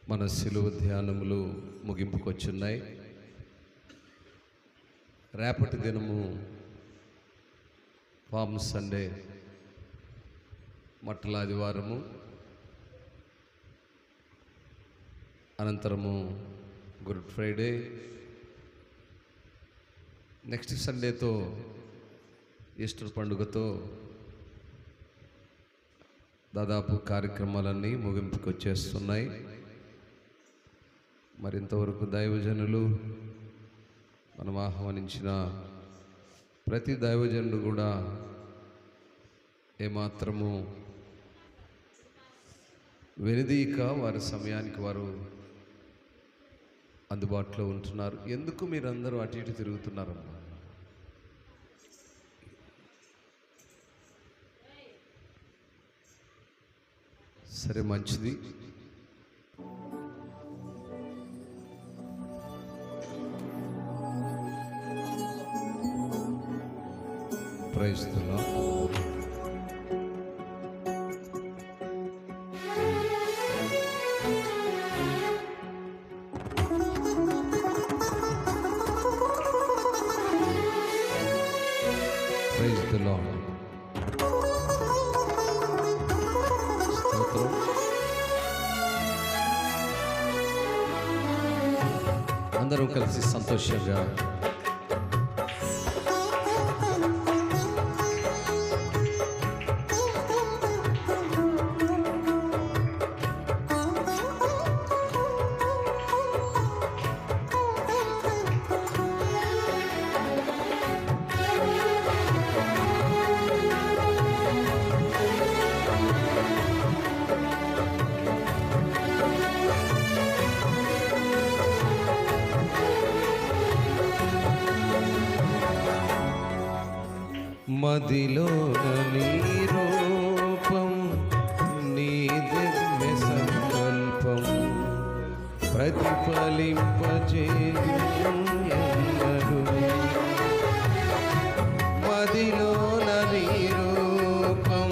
మన శిలువ ధ్యానములు ముగింపుకొచ్చున్నాయి. రేపటి దినము పామ్ సండే, మట్టల ఆదివారము, అనంతరము గుడ్ ఫ్రైడే, నెక్స్ట్ సండేతో ఈస్టర్ పండుగతో దాదాపు కార్యక్రమాలన్నీ ముగింపుకి వచ్చేస్తున్నాయి. మరింతవరకు దైవజనులు, మనం ఆహ్వానించిన ప్రతి దైవజనుడు కూడా ఏమాత్రము వెనుదీయక వారి సమయానికి వారు అందుబాటులో ఉంటున్నారు. ఎందుకు మీరందరూ అటు ఇటు తిరుగుతున్నారమ్మా? సరే, మంచిది. Praise the Lord. Praise the Lord. స్తోత్రం. అందరూ కలిసి సంతోషంగా మదిలోన నీ రూపం, నీ దివ్య సంకల్పం ప్రతిఫలింపజేయున్నడు. మదిలోన నీ రూపం,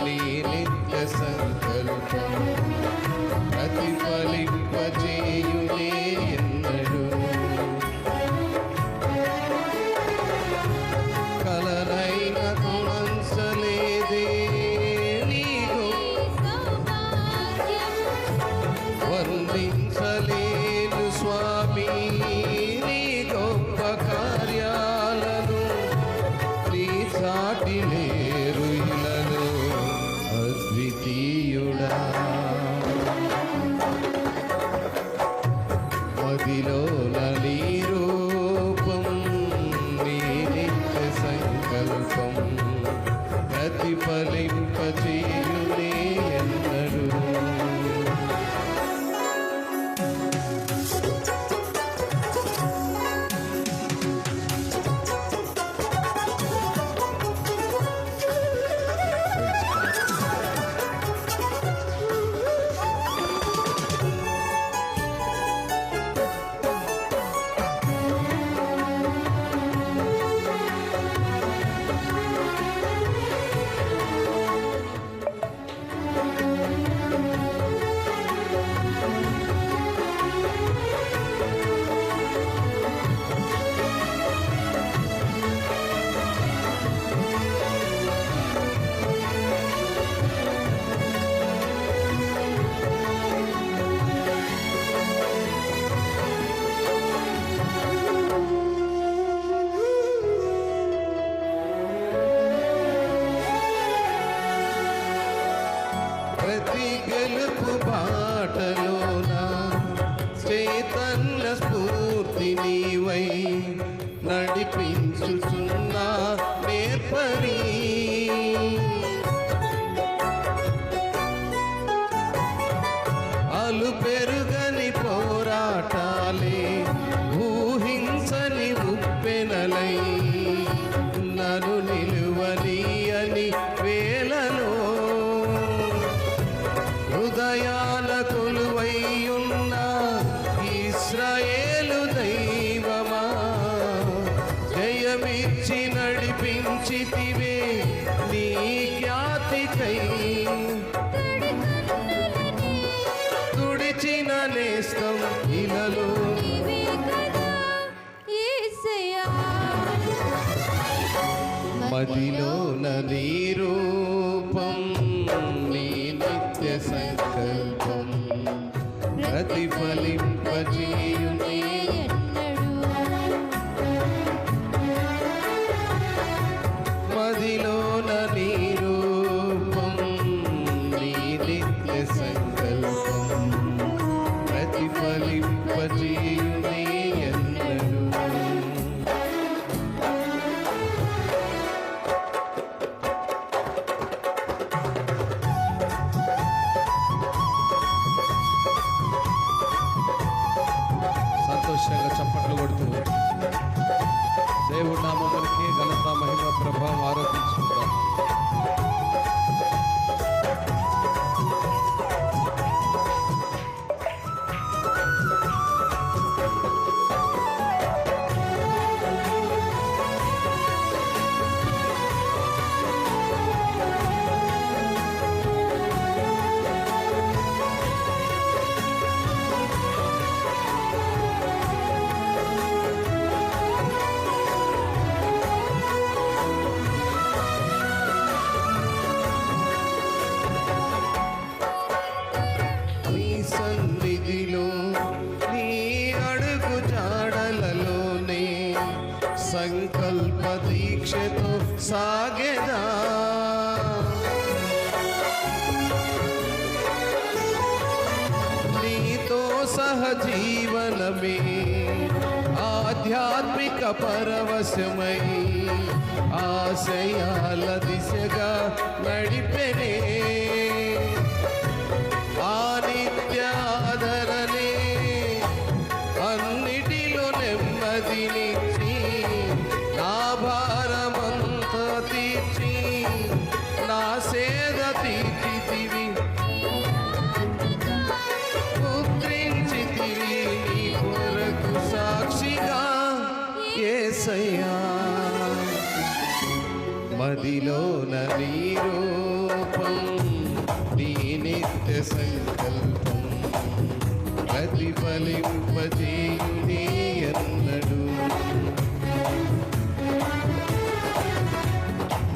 నీ నిత్య సంకల్పం ప్రతిఫలింపజేయునే ఎన్నడు. కలనైనకు అంచలేదే నీకు, వర్ణించలేను స్వామి నీ గొప్ప కార్యాలను. నీ సాటి లేరు ఇలలో అద్వితీయుడా. మదిలోన నీ రూపం, నీ నిత్య సంకల్పం ప్రతిఫలింపజేయునే ఎన్నడు. ప్రతి గెలుపు బాటలోన చైతన్య స్ఫూర్తి నీవై నడిపించుచున్న నేర్పరి. అలు పెరుగని పోరాటాలే ఊహించని ఉప్పెనలై నన్ను నిలువని అని వేళలో హృదయాల కొలువైయున్న ఇశ్రాయేలు దైవమా, జయమిచ్చి నడిపించితివే నీ ఖ్యాతికై. తుడిచి నేస్తం ఇలలో మదిలోన నీ రూపం నీ నిత్య సంకల్పం ప్రతిఫలింపజేయునే మదిలోన నీ రూపం నీ నిత్య సంకల్పం ప్రతిఫలింపజేయునే ఎన్నడూ. సంతోషంగా చప్పట్లు కొడుతూ దేవుడి నామమునికి ఘనత మహిమ ప్రభావం ఆరోపించుకుందాం. సంకల్ప దీక్షతో సాగెదా నీతో సహజీవనమే ఆధ్యాత్మిక పరవశమై ఆశయాల దిశగా నడిపెనే ఆ నిత్య ఆదరణే అన్నిటిలో నెమ్మదినిచ్చి నా భారమంతా తీర్చి నా సేద తీర్చితివి ముద్రించితివి నీ కొరకు సాక్షిగా యేసయ్యా మదిలోన నీ రూపం నీ నిత్య సంకల్పం ప్రతిఫలింపజేయునే ఎన్నడూ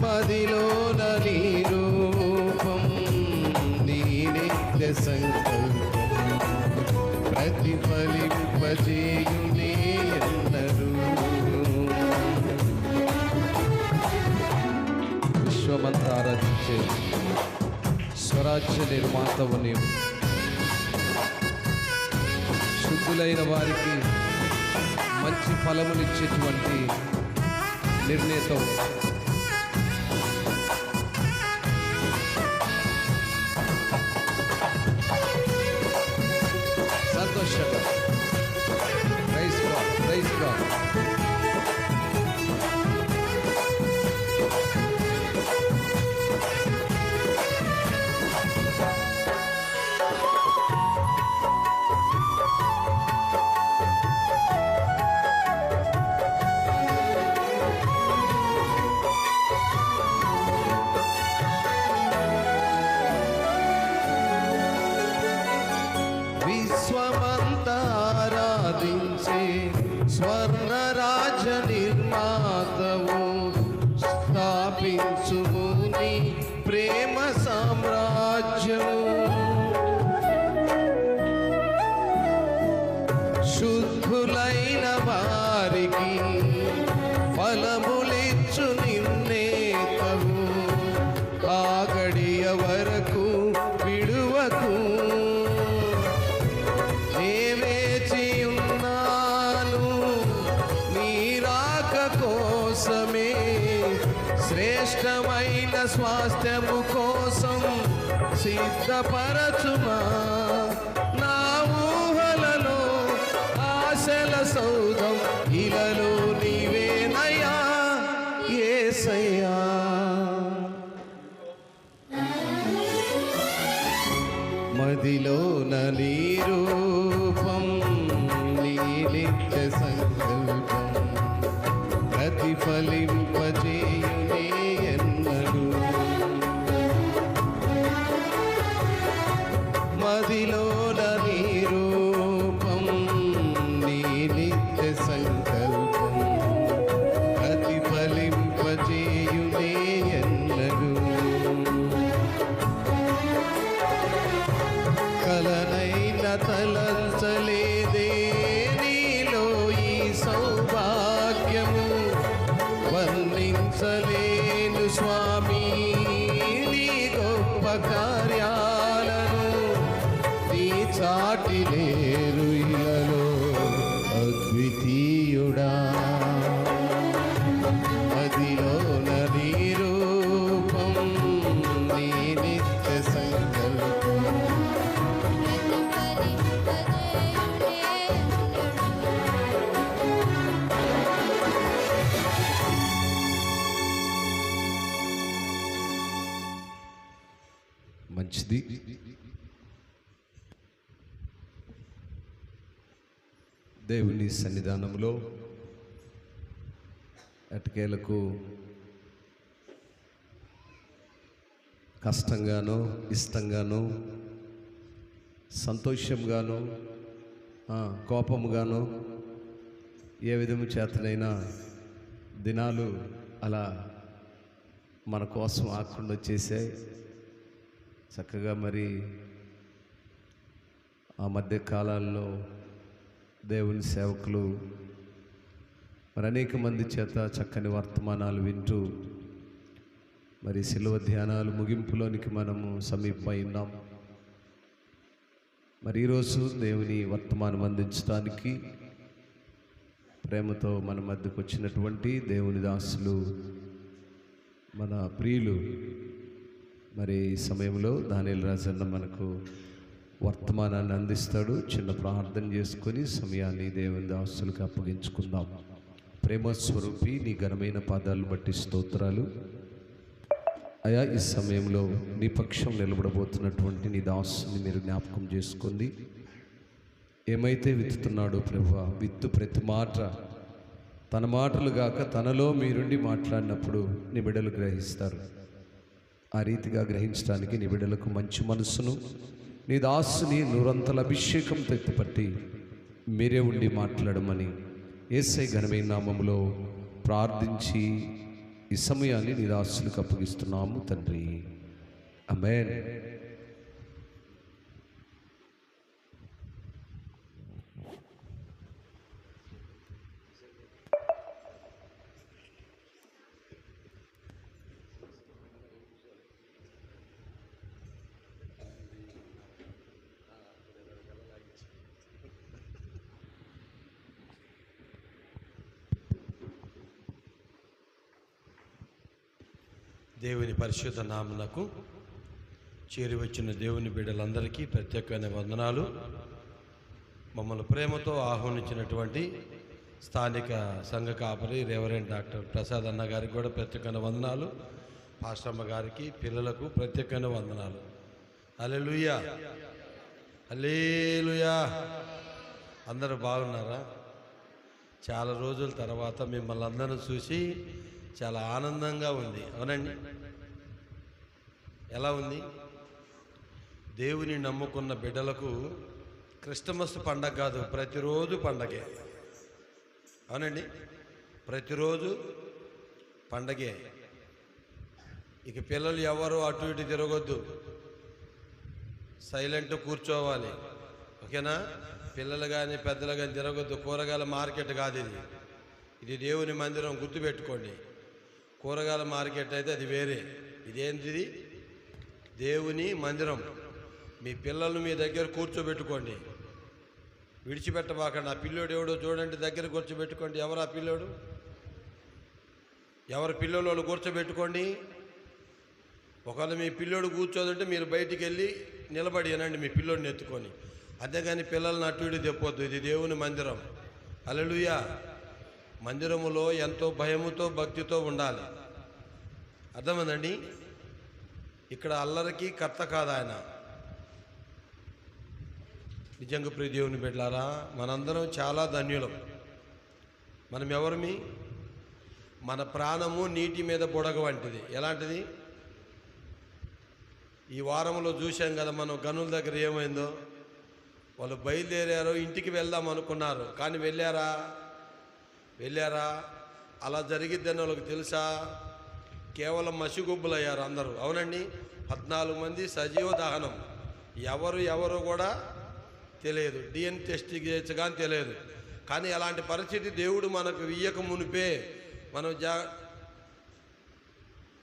మదిలోన నీ రూపం నీ నిత్య సంకల్పం ప్రతిఫలింపజేయునే ఎన్నడూ. విశ్వమంతా ఆరాధించే స్వరాజ్య నిర్మాతవు నీవు. శుద్ధులైన వారికి మంచి ఫలమునిచ్చేటువంటి నిర్ణేతం సంతోషంగా ప్రైజ్ గాడ్ ప్రైజ్ గాడ్. విశ్వమంతారాధించే స్వర్ణరాజ నిర్మాతవు స్థాపించుము నీ ప్రేమ సామ్రాజ్యము శుద్ధులైన వారికి ఫలములిచ్చు నిన్నేతవు ఆ గడియ వరకు విడువకు కోసమే శ్రేష్టమైన స్వాస్థ్యము కోసం సిద్ధపరచుమా నా ఊహలలో ఆశల సౌధం ఇలలో నీవేనయ్యా యేసయ్యా మదిలోన నీ రూపం నీ నిత్య సంకల్పం ప్రతిఫలింపజేయునే ఎన్నడూ మదిలోన నీ రూపం తలంచలేదే నీలో ఈ సౌభాగ్యము, వర్ణించలేను స్వామి నీ గొప్ప కార్యాలను. నీ చాటి లేరు ఇలలో అద్వితీయుడా, మదిలోన నీ రూపం, నీ నిత్య సంకల్పం. మంచిది. దేవుని సన్నిధానంలో ఎటకేలకు కష్టంగానో ఇష్టంగానో సంతోషంగానో కోపముగానో ఏ విధము చేతనైనా దినాలు అలా మన కోసం ఆకుండా వచ్చేసాయి. చక్కగా మరి ఆ మధ్య కాలాల్లో దేవుని సేవకులు మరి అనేక మంది చేత చక్కని వర్తమానాలు వింటూ మరి శిలువ ధ్యానాలు ముగింపులోనికి మనము సమీపమై ఉన్నాం. మరి ఈరోజు దేవుని వర్తమానం అందించడానికి ప్రేమతో మన మధ్యకు వచ్చినటువంటి దేవుని దాసులు మన ప్రియులు మరి ఈ సమయంలో దానియేలు రాజన్న మనకు వర్తమానాన్ని అందిస్తాడు. చిన్న ప్రార్థన చేసుకొని సమయాన్ని దేవుని దాసులకు అప్పగించుకుందాం. ప్రేమ స్వరూపి నీ ఘనమైన పాదాలు బట్టి స్తోత్రాలు అయా. ఈ సమయంలో నీ పక్షం నిలబడబోతున్నటువంటి నీ దాసుని మీరు జ్ఞాపకం చేసుకోండి. ఏమైతే విత్తుతున్నాడో ప్రభువా, విత్తు ప్రతి మాట తన మాటలు గాక తనలో మీరుండి మాట్లాడినప్పుడు నీ బిడ్డలు గ్రహిస్తారు. ఆ రీతిగా గ్రహించడానికి నీ బిడ్డలకు మంచి మనసును నీ దాసుని నూరంతల అభిషేకం తెత్తిపట్టి మీరే ఉండి మాట్లాడమని యేసయ్య ఘనమైన నామములో ప్రార్థించి ఈ సమయాన్ని నీ దాసులకు అప్పగిస్తున్నాము తండ్రి. ఆమేన్. దేవుని పరిశుద్ధ నామమునకు చేరి వచ్చిన దేవుని బిడ్డలందరికీ ప్రత్యేకమైన వందనాలు. మమ్మల్ని ప్రేమతో ఆహ్వానించినటువంటి స్థానిక సంఘ కాపరి రెవరెండ్ డాక్టర్ ప్రసాద్ అన్న గారికి కూడా ప్రత్యేకమైన వందనాలు. పాస్టమ్మ గారికి, పిల్లలకు ప్రత్యేకమైన వందనాలు. హల్లెలూయా, హల్లెలూయా. అందరూ బాగున్నారా? చాలా రోజుల తర్వాత మిమ్మల్ని అందరూ చూసి చాలా ఆనందంగా ఉంది. అవునండి, ఎలా ఉంది? దేవుని నమ్ముకున్న బిడ్డలకు క్రిస్టమస్ పండగ కాదు, ప్రతిరోజు పండగే. అవునండి, ప్రతిరోజు పండగే. ఇక పిల్లలు ఎవరు అటు ఇటు తిరగొద్దు, సైలెంట్ కూర్చోవాలి. ఓకేనా? పిల్లలు కానీ పెద్దలు కానీ తిరగొద్దు. కూరగాయల మార్కెట్ కాదు ఇది, ఇది దేవుని మందిరం. గుర్తుపెట్టుకోండి. కూరగాయల మార్కెట్ అయితే అది వేరే, ఇదేంటిది? దేవుని మందిరం. మీ పిల్లలు మీ దగ్గర కూర్చోబెట్టుకోండి, విడిచిపెట్టబాకండి. ఆ పిల్లోడు ఎవడో చూడండి, దగ్గర కూర్చోబెట్టుకోండి. ఎవరు ఆ పిల్లోడు? ఎవరు పిల్లలు వాళ్ళు కూర్చోబెట్టుకోండి. ఒకవేళ మీ పిల్లోడు కూర్చోదంటే మీరు బయటికి వెళ్ళి నిలబడి అనండి మీ పిల్లోడిని ఎత్తుకొని. అంతేగాని పిల్లల్ని అటు ఇటు తెప్పొద్దు. ఇది దేవుని మందిరం. హల్లెలూయా. మందిరములో ఎంతో భయముతో భక్తితో ఉండాలి. అర్థమైందండి? ఇక్కడ అల్లరికి కర్త కాదు ఆయన. నిజంగా ప్రియ దేవుని బిడ్డలారా, మనందరం చాలా ధన్యులం. మనం ఎవరిమి? మన ప్రాణము నీటి మీద బుడగ వంటిది. ఎలాంటిది? ఈ వారంలో చూసాం కదా మనం గనుల దగ్గర ఏమైందో. వాళ్ళు బయలుదేరారు, ఇంటికి వెళ్దాం అనుకున్నారు, కానీ వెళ్ళారా? అలా జరిగిద్దని వాళ్ళకి తెలుసా? కేవలం మసిగుబ్బులు అయ్యారు అందరూ. అవునండి, 14 మంది సజీవ దహనం. ఎవరు కూడా తెలియదు, డిఎన్ఏ టెస్ట్ చేయొచ్చు కానీ తెలియదు. కానీ అలాంటి పరిస్థితి దేవుడు మనకు ఇయ్యక మునిపే మనం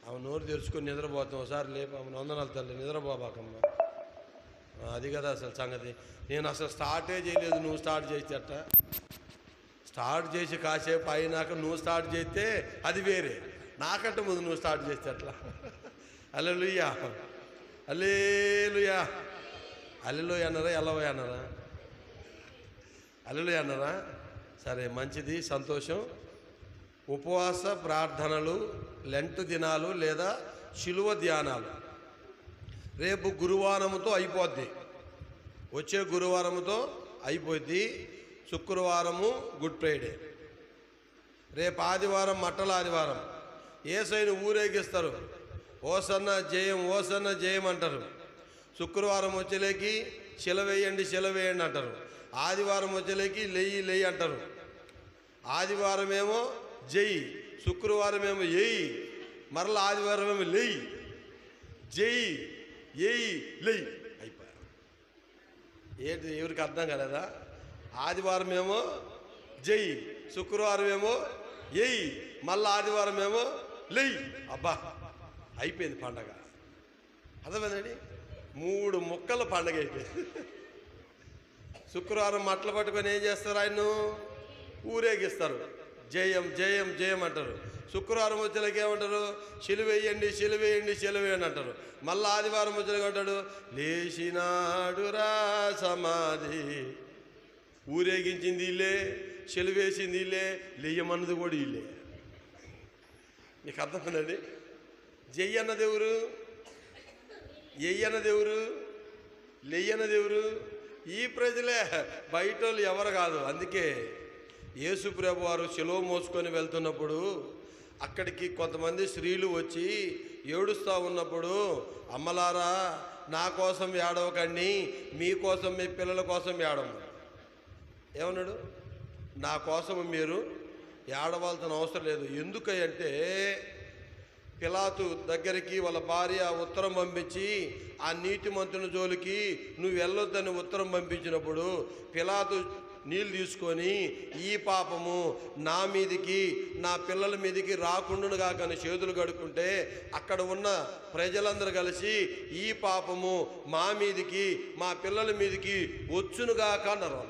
ఆమె నోరు తెరుచుకొని నిద్రపోతాం. ఒకసారి లేపు ఆమె వందనాలు తల్లి, నిద్రపోబాకమ్మ. అది కదా అసలు సంగతి. నేను అసలు స్టార్టే చేయలేదు, నువ్వు స్టార్ట్ చేసేట. స్టార్ట్ చేసి కాసేపు అయినాక నువ్వు స్టార్ట్ చేస్తే అది వేరే, నాకంటే ముందు నువ్వు స్టార్ట్ చేస్తే అట్లా. హల్లెలూయా, హల్లెలూయా. హల్లెలూయా అన్నారా, ఎల్లవయ్య అన్నారా? హల్లెలూయా అన్నారా? సరే, మంచిది, సంతోషం. ఉపవాస ప్రార్థనలు, లెంట్ దినాలు లేదా శిలువ ధ్యానాలు రేపు గురువారముతో అయిపోద్ది. వచ్చే గురువారముతో అయిపోద్ది. శుక్రవారము గుడ్ ఫ్రైడే, రేపు ఆదివారం మట్టల ఆదివారం. యేసయ్యను ఊరేగిస్తారు, ఓసన్న జయం, ఓసన్న జయం అంటారు. శుక్రవారం వచ్చేలేకి శిలవేయండి, శిలవేయండి అంటారు. ఆదివారం వచ్చేలేకి లెయ్యి, లెయ్యి అంటారు. ఆదివారం ఏమో జై, శుక్రవారం ఏమో ఎయ్యి, మరలా ఆదివారం ఏమో లెయ్యి, జై ఎయ్యి లెయ్యి అయిపోయా. ఏంటి, ఎవరికి అర్థం కాలేదా? ఆదివారం ఏమో జై, శుక్రవారం ఏమో ఎయ్యి, మళ్ళీ ఆదివారం ఏమో లెయ్యి. అబ్బా, అయిపోయింది పండగ. అర్థమైందండి? 3 ముక్కల పండగ అయిపోయింది. శుక్రవారం మట్టలు పట్టుకొని ఏం చేస్తారు? ఆయన్ను ఊరేగిస్తారు, జయం జయం జయం అంటారు. శుక్రవారం వచ్చేలాకి ఏమంటారు? శిలువేయండి, శిలువేయండి, శిలువేయండి అంటారు. మళ్ళీ ఆదివారం వచ్చేలాగా అంటాడు, లేచినాడురా సమాధి. ఊరేగించింది ఇల్లే, శిలువేసింది ఇల్లే, లెయ్యమన్నది కూడా ఇల్లే. నీకు అర్థమైందండి? జై అన్నది ఎవరు? ఎయ్యి అన్నది ఎవరు? లెయ్యి అన్నది ఎవరు? ఈ ప్రజలే, బయట వాళ్ళు ఎవరు కాదు. అందుకే యేసు ప్రభు వారు శిలువ మోసుకొని వెళ్తున్నప్పుడు అక్కడికి కొంతమంది స్త్రీలు వచ్చి ఏడుస్తూ ఉన్నప్పుడు, అమ్మలారా నా కోసం ఏడవకండి, మీకోసం, మీ పిల్లల కోసం ఏడవ. ఏమన్నాడు? నా కోసం మీరు ఏడవాల్సిన అవసరం లేదు. ఎందుకంటే పిలాతు దగ్గరికి వాళ్ళ భార్య ఉత్తరం పంపించి ఆ నీతిమంతుని జోలికి నువ్వు వెళ్ళొద్దని ఉత్తరం పంపించినప్పుడు పిలాతు నీళ్ళు తీసుకొని ఈ పాపము నా మీదికి, నా పిల్లల మీదికి రాకుండాగా కానీ చేతులు కడుక్కుంటే అక్కడ ఉన్న ప్రజలందరూ కలిసి ఈ పాపము మా మీదికి, మా పిల్లల మీదికి వచ్చునుగాక అన్నారు.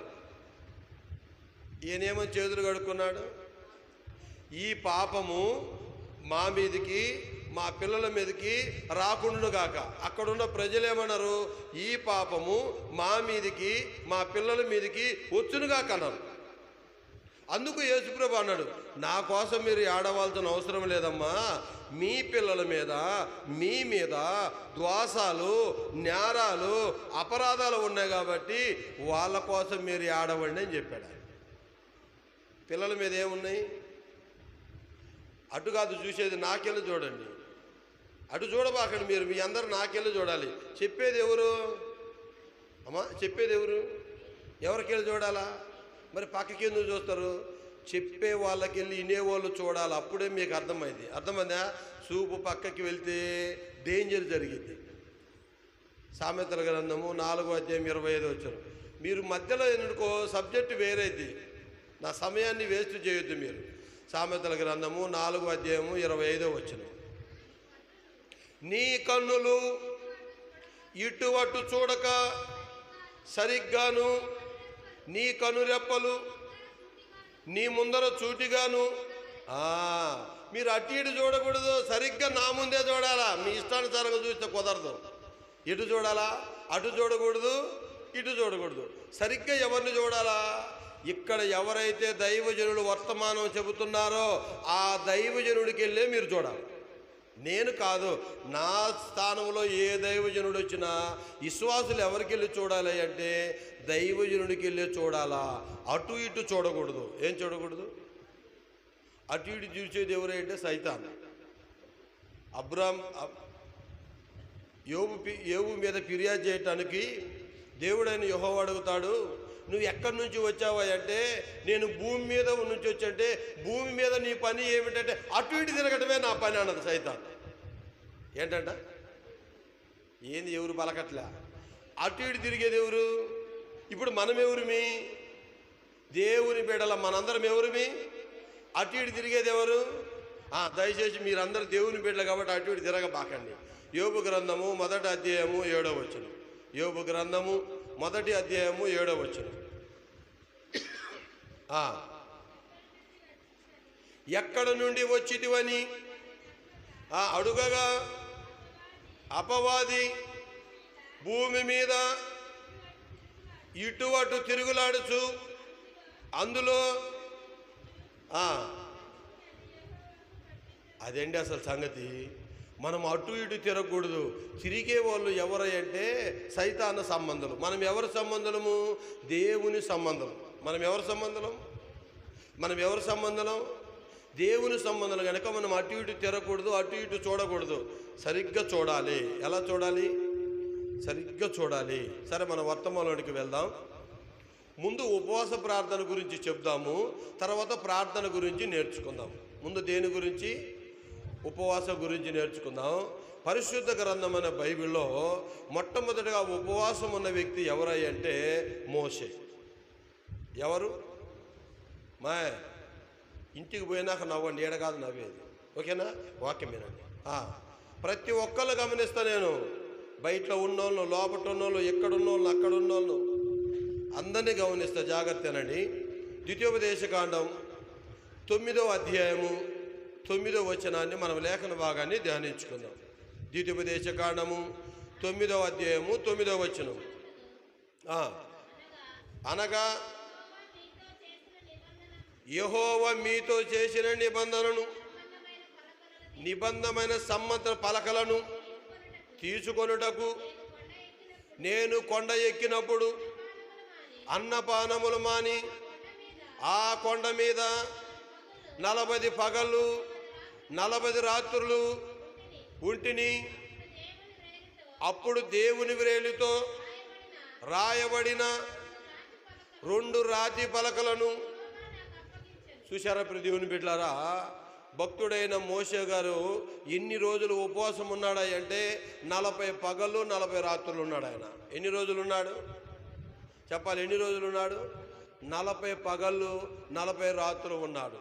ఈయనేమో చేతులు కడుక్కున్నాడు, ఈ పాపము మా మీదికి, మా పిల్లల మీదకి రాకుండాను గాక. అక్కడున్న ప్రజలు ఏమన్నారు? ఈ పాపము మా మీదికి, మా పిల్లల మీదికి వచ్చునుగాక అన్నారు. అందుకు యేసుప్రభు అన్నాడు, నా కోసం మీరు ఏడవాల్సిన అవసరం లేదమ్మా, మీ పిల్లల మీద, మీ మీద ద్వాసాలు, నేరాలు, అపరాధాలు ఉన్నాయి కాబట్టి వాళ్ళ కోసం మీరు ఏడవండి అని చెప్పాడు. పిల్లల మీద ఏమున్నాయి? అటు కాదు చూసేది, నాకెళ్ళి చూడండి. అటు చూడబాకండి మీరు, మీ అందరు నాకెళ్ళి చూడాలి. చెప్పేది ఎవరు అమ్మా? చెప్పేది ఎవరు? ఎవరికెళ్ళి చూడాలా? మరి పక్కకి ఎందుకు చూస్తారు? చెప్పే వాళ్ళకి వెళ్ళి వినేవాళ్ళు చూడాలి, అప్పుడే మీకు అర్థమైంది. అర్థమైందా? చూపు పక్కకి వెళ్తే డేంజర్ జరిగింది. సామెతల గ్రంథము 4:25 మీరు మధ్యలో ఎందుకో సబ్జెక్టు వేరేది, నా సమయాన్ని వేస్ట్ చేయొద్దు మీరు. సామెతల గ్రంథము 4:25 నీ కన్నులు ఇటువటు చూడక సరిగ్గాను, నీ కనురెప్పలు నీ ముందర చూటిగాను. మీరు అటు ఇటు చూడకూడదు, సరిగ్గా నా ముందే చూడాలా. మీ ఇష్టానుసారంగా చూస్తే కుదరదు. ఇటు చూడాలా, అటు చూడకూడదు, ఇటు చూడకూడదు. సరిగ్గా ఎవరిని చూడాలా? ఇక్కడ ఎవరైతే దైవజనులు వర్తమానం చెబుతున్నారో ఆ దైవజనుడికి వెళ్ళే మీరు చూడాలి. నేను కాదు, నా స్థానంలో ఏ దైవజనుడు వచ్చినా విశ్వాసులు ఎవరికి వెళ్ళి చూడాలి అంటే దైవజనుడికి వెళ్ళి చూడాలా. అటు ఇటు చూడకూడదు. ఏం చూడకూడదు? అటు ఇటు చూసేది ఎవరంటే సైతాన్. యోబు మీద ఫిర్యాదు చేయటానికి దేవుడైన యెహోవా అడుగుతాడు, నువ్వు ఎక్కడి నుంచి వచ్చావా అంటే నేను భూమి మీద నుంచి వచ్చంటే, భూమి మీద నీ పని ఏమిటంటే అటు ఇటు తిరగటమే నా పని అన్నది సైతాన్. ఏంటంట? ఏంది? ఎవరు బలకట్లే? అటు ఇటు తిరిగేది ఎవరు? ఇప్పుడు మనం ఎవరిమి? దేవుని బిడ్డల మనందరం ఎవరిమి? అటు ఇటు తిరిగేది ఎవరు? దయచేసి మీరందరూ దేవుని బిడ్డలు కాబట్టి అటు ఇటు తిరగబాకండి. యోబు గ్రంథము 1వ అధ్యాయము 7వ వచనం. యోబు గ్రంథము 1వ అధ్యాయము 7వ వచనం. ఎక్కడ నుండి వచ్చిటివని అడుగగా అపవాది భూమి మీద ఇటు అటు తిరుగులాడుచు అందులో అదేంటి అసలు సంగతి. మనం అటు ఇటు తిరగకూడదు. తిరిగే వాళ్ళు ఎవరు అంటే సైతాన సంబంధులు. మనం ఎవరి సంబంధము? దేవుని సంబంధం. మనం ఎవరి సంబంధం? దేవుని సంబంధం కనుక మనం అటు ఇటు తిరగకూడదు, అటు ఇటు చూడకూడదు. సరిగ్గా చూడాలి. ఎలా చూడాలి? సరిగ్గా చూడాలి. సరే, మన వర్తమానంలోనికి వెళ్దాం. ముందు ఉపవాస ప్రార్థన గురించి చెప్దాము, తర్వాత ప్రార్థన గురించి నేర్చుకుందాం. ముందు దేని గురించి? ఉపవాసం గురించి నేర్చుకుందాం. పరిశుద్ధ గ్రంథమైన బైబిల్లో మొట్టమొదటిగా ఉపవాసం ఉన్న వ్యక్తి ఎవరై అంటే మోషే. ఎవరు? ఇంటికి పోయినాక నవ్వండి, ఏడ కాదు నవ్వేది. ఓకేనా? వాక్యం వినండి. ప్రతి ఒక్కళ్ళు గమనిస్తా నేను. బయటలో ఉన్నోళ్ళు, లోపల ఉన్నోళ్ళు, ఎక్కడున్నోళ్ళు, అక్కడ ఉన్నోళ్ళు అందరినీ గమనిస్తా. జాగ్రత్తనండి. ద్వితీయోపదేశకాండం 9వ అధ్యాయము 9వ వచనాన్ని మనం లేఖన భాగాన్ని ధ్యానించుకుందాం. ద్వితీయోపదేశకాండము 9వ అధ్యాయము 9వ వచనం. అనగా యెహోవా మీతో చేసిన నిబంధనమైన సమ్మత పలకలను తీసుకొనుటకు నేను కొండ ఎక్కినప్పుడు అన్నపానములు మాని ఆ కొండ మీద 40 పగళ్ళు 40 రాత్రులు ఉంటిని. అప్పుడు దేవుని వ్రేలితో రాయబడిన 2 రాతి పలకలను చూశారా? దేవుని బిడ్డలారా, భక్తుడైన మోషే గారు ఎన్ని రోజులు ఉపవాసం ఉన్నాడా అంటే 40 పగళ్ళు 40 రాత్రులు ఉన్నాడు. ఆయన ఎన్ని రోజులు ఉన్నాడు చెప్పాలి? ఎన్ని రోజులు ఉన్నాడు? 40 పగళ్ళు 40 రాత్రులు ఉన్నాడు.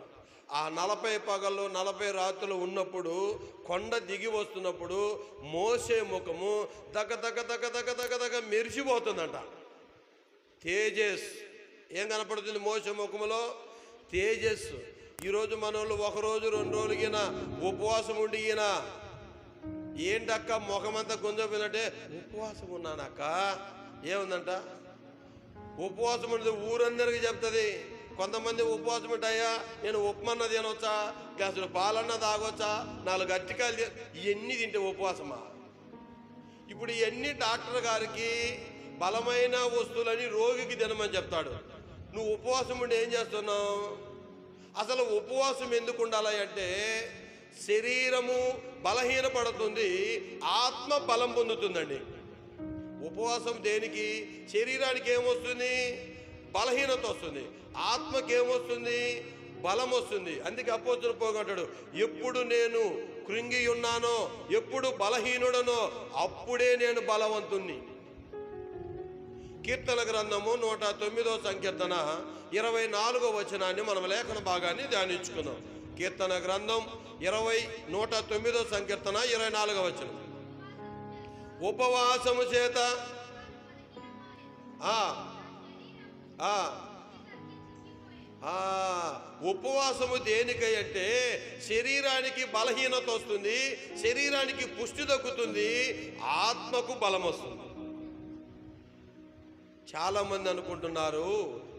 ఆ 40 పగళ్ళు 40 రాత్రులు ఉన్నప్పుడు కొండ దిగి వస్తున్నప్పుడు మోషే ముఖము దగ దగ దగ దగ దగ దగ మెరిసిపోతుందంట. తేజస్ ఏం కనపడుతుంది మోషే ముఖములో? తేజస్సు. ఈరోజు మనోళ్ళు 1 రోజు 2 రోజులు గిన ఉపవాసం ఉండి ఈయన ఏంటక్క ముఖమంతా గుంజపోయినట్టే ఉపవాసం ఉన్నానక్క. ఏముందంట? ఉపవాసం ఉండదు ఊరందరికీ చెప్తుంది. కొంతమంది ఉపవాసం ఉంటాయా, నేను ఉప్మన్న తినవచ్చా, గ్లాసులు పాలన్న తాగొచ్చా, 4 అరటికాయలు ఇవన్నీ తింటే ఉపవాసమా? ఇప్పుడు ఇవన్నీ డాక్టర్ గారికి బలమైన వస్తువులని రోగికి తినమని చెప్తాడు. నువ్వు ఉపవాసం ఉండి ఏం చేస్తున్నావు? అసలు ఉపవాసం ఎందుకు ఉండాలి అంటే శరీరము బలహీనపడుతుంది, ఆత్మ బలం పొందుతుందండి. ఉపవాసం దేనికి? శరీరానికి ఏమొస్తుంది? బలహీనత వస్తుంది. ఆత్మకి ఏమొస్తుంది? బలం వస్తుంది. అందుకే అపోస్తలుడు పోగొట్టాడు, ఎప్పుడు నేను కృంగి ఉన్నానో, ఎప్పుడు బలహీనుడనో అప్పుడే నేను బలవంతుణ్ణి. కీర్తన గ్రంథము 109వ సంకీర్తన 24వ వచనాన్ని మనం లేఖన భాగాన్ని ధ్యానించుకుందాం. కీర్తన గ్రంథం 109వ సంకీర్తన 24వ వచనం. ఉపవాసము చేత ఉపవాసము దేనికై అంటే శరీరానికి బలహీనత వస్తుంది, శరీరానికి పుష్టి దక్కుతుంది, ఆత్మకు బలం వస్తుంది. చాలామంది అనుకుంటున్నారు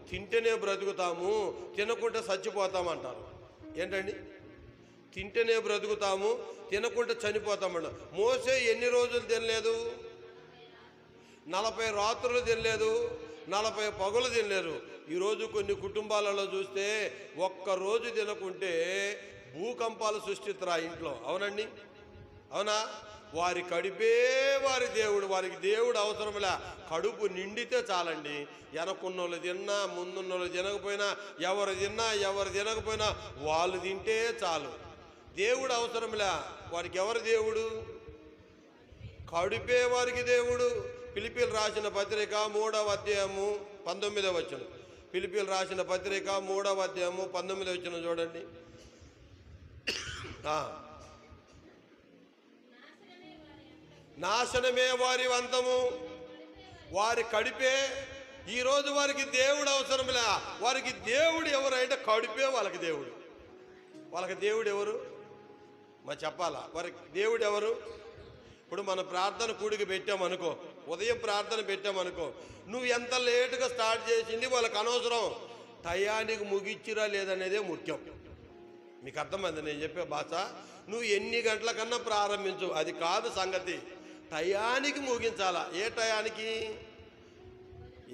తింటేనే బ్రతుకుతాము, తినకుంటే చచ్చిపోతామంటారు. ఏంటండి? తింటేనే బ్రతుకుతాము, తినకుంటే చనిపోతామంట. మోసే ఎన్ని రోజులు తినలేదు? 40 రాత్రులు తినలేదు, 40 పగలు తినలేరు. ఈరోజు కొన్ని కుటుంబాలలో చూస్తే 1 రోజు తినకుంటే భూకంపాలు సృష్టిస్తారు ఆ ఇంట్లో. అవునండి? అవునా? వారి కడుపే వారి దేవుడు. వారికి దేవుడు అవసరంలే, కడుపు నిండితే చాలండి. వెనకున్నోళ్ళు తిన్నా, ముందున్నోళ్ళు తినకపోయినా, ఎవరు తినకపోయినా వాళ్ళు తింటే చాలు. దేవుడు అవసరంలే. వారికి ఎవరు దేవుడు? కడుపే వారికి దేవుడు. ఫిలిప్పీలు రాసిన పత్రిక 3వ అధ్యాయము 19వ వచనం. ఫిలిప్పీయులు రాసిన పత్రిక 3వ అధ్యాయము 19వ వచనం చూడండి. నాశనమే వారి అంతము, వారి కడిపే. ఈరోజు వారికి దేవుడు అవసరంలే. వారికి దేవుడు ఎవరు అంటే కడిపే వాళ్ళకి దేవుడు. వాళ్ళకి దేవుడు ఎవరు మరి చెప్పాలా? వారికి దేవుడు ఎవరు? ఇప్పుడు మన ప్రార్థన కూడికి పెట్టామనుకో, ఉదయం ప్రార్థన పెట్టామనుకో, నువ్వు ఎంత లేటుగా స్టార్ట్ చేసింది వాళ్ళకి అనవసరం. టయానికి ముగిచ్చిరా లేదనేదే ముఖ్యం. మీకు అర్థమైంది నేను చెప్పే భాష? నువ్వు ఎన్ని గంటల కన్నా ప్రారంభించు, అది కాదు సంగతి. టయానికి ముగించాలా. ఏ టయానికి?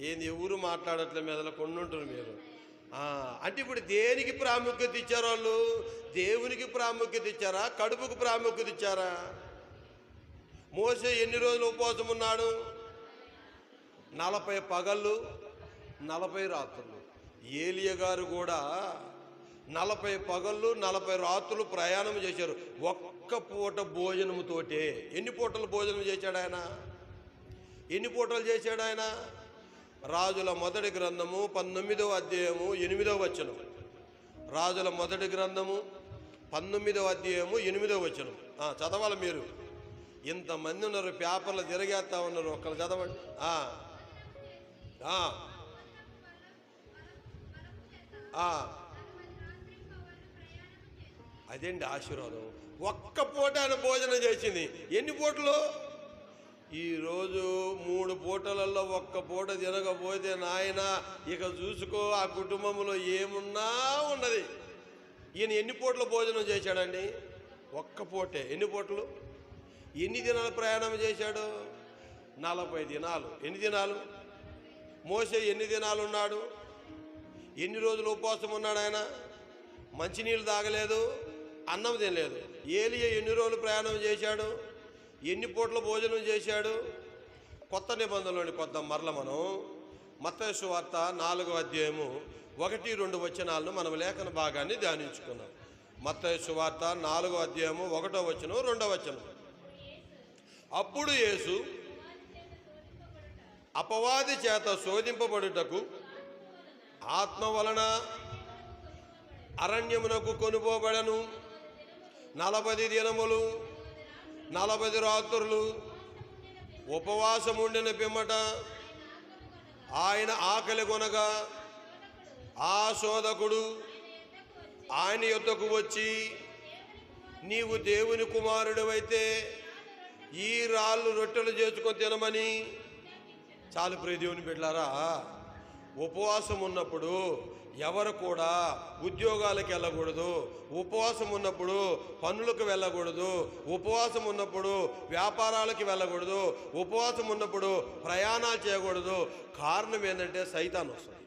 ఏంది ఎవరు మాట్లాడట్లే మీదలో కొన్ని ఉంటారు మీరు. అంటే ఇప్పుడు దేనికి ప్రాముఖ్యత ఇచ్చారు వాళ్ళు? దేవునికి ప్రాముఖ్యత ఇచ్చారా, కడుపుకు ప్రాముఖ్యత ఇచ్చారా? మోసే ఎన్ని రోజులు ఉపవాసం ఉన్నాడు? 40 పగళ్ళు 40 రాత్రులు. ఏలియా గారు కూడా 40 పగళ్ళు 40 రాత్రులు ప్రయాణం చేశారు ఒక్క పూట భోజనముతోటే. ఎన్ని పూటలు భోజనం చేశాడు ఆయన? ఎన్ని పూటలు చేశాడు ఆయన? రాజుల మొదటి గ్రంథము 19వ అధ్యాయము 8వ వచనం. రాజుల మొదటి గ్రంథము 19వ అధ్యాయము 8వ వచనం. చదవాలి మీరు. ఇంతమంది ఉన్నారు, పేపర్లు తిరగేస్తా ఉన్నారు, ఒక్కరు చదవండి. అదేంటి ఆశీర్వాదం. ఒక్క పూట ఆయన భోజనం చేసింది. ఎన్ని పూటలు? ఈరోజు 3 పూటలలో ఒక్క పూట తినకపోతే నాయన ఇక చూసుకో ఆ కుటుంబంలో ఏమున్నా ఉన్నది. ఈయన ఎన్ని పూటలు భోజనం చేశాడండి? ఒక్క పూటే. ఎన్ని పూటలు? ఎన్ని దినాలు ప్రయాణం చేశాడు? 40 దినాలు. ఎన్ని దినాలు? మోసే ఎన్ని దినాలు ఉన్నాడు? ఎన్ని రోజులు ఉపవాసం ఉన్నాడు ఆయన? మంచినీళ్ళు తాగలేదు, అన్నం తినలేదు. ఏలియా ఎన్ని రోజులు ప్రయాణం చేశాడు? ఎన్ని పూటలు భోజనం చేశాడు? కొత్త నిబంధనలోని కొత్త మరల మనం మత్తయి సువార్త 4వ అధ్యాయము 1-2 వచనాలను మనం లేఖన భాగాన్ని ధ్యానించుకున్నాం. మత్తయి సువార్త 4వ అధ్యాయము 1వ వచనం 2వ వచనం. అప్పుడు యేసు అపవాది చేత శోధింపబడుటకు ఆత్మ వలన అరణ్యమునకు కొనుపోబడను. 40 దినములు 40 రాత్రులు ఉపవాసం ఉండిన పిమ్మట ఆయన ఆకలి కొనగా ఆ శోధకుడు ఆయన యొద్దకు వచ్చి, నీవు దేవుని కుమారుడివైతే ఈ రాళ్ళు రొట్టెలు చేసుకొని తినమని. చాలు ప్రియ దేవుని బిడ్డలారా, ఉపవాసం ఉన్నప్పుడు ఎవరు కూడా ఉద్యోగాలకు వెళ్ళకూడదు, ఉపవాసం ఉన్నప్పుడు పనులకు వెళ్ళకూడదు, ఉపవాసం ఉన్నప్పుడు వ్యాపారాలకి వెళ్ళకూడదు, ఉపవాసం ఉన్నప్పుడు ప్రయాణాలు చేయకూడదు. కారణం ఏంటంటే సైతాన్ వస్తుంది.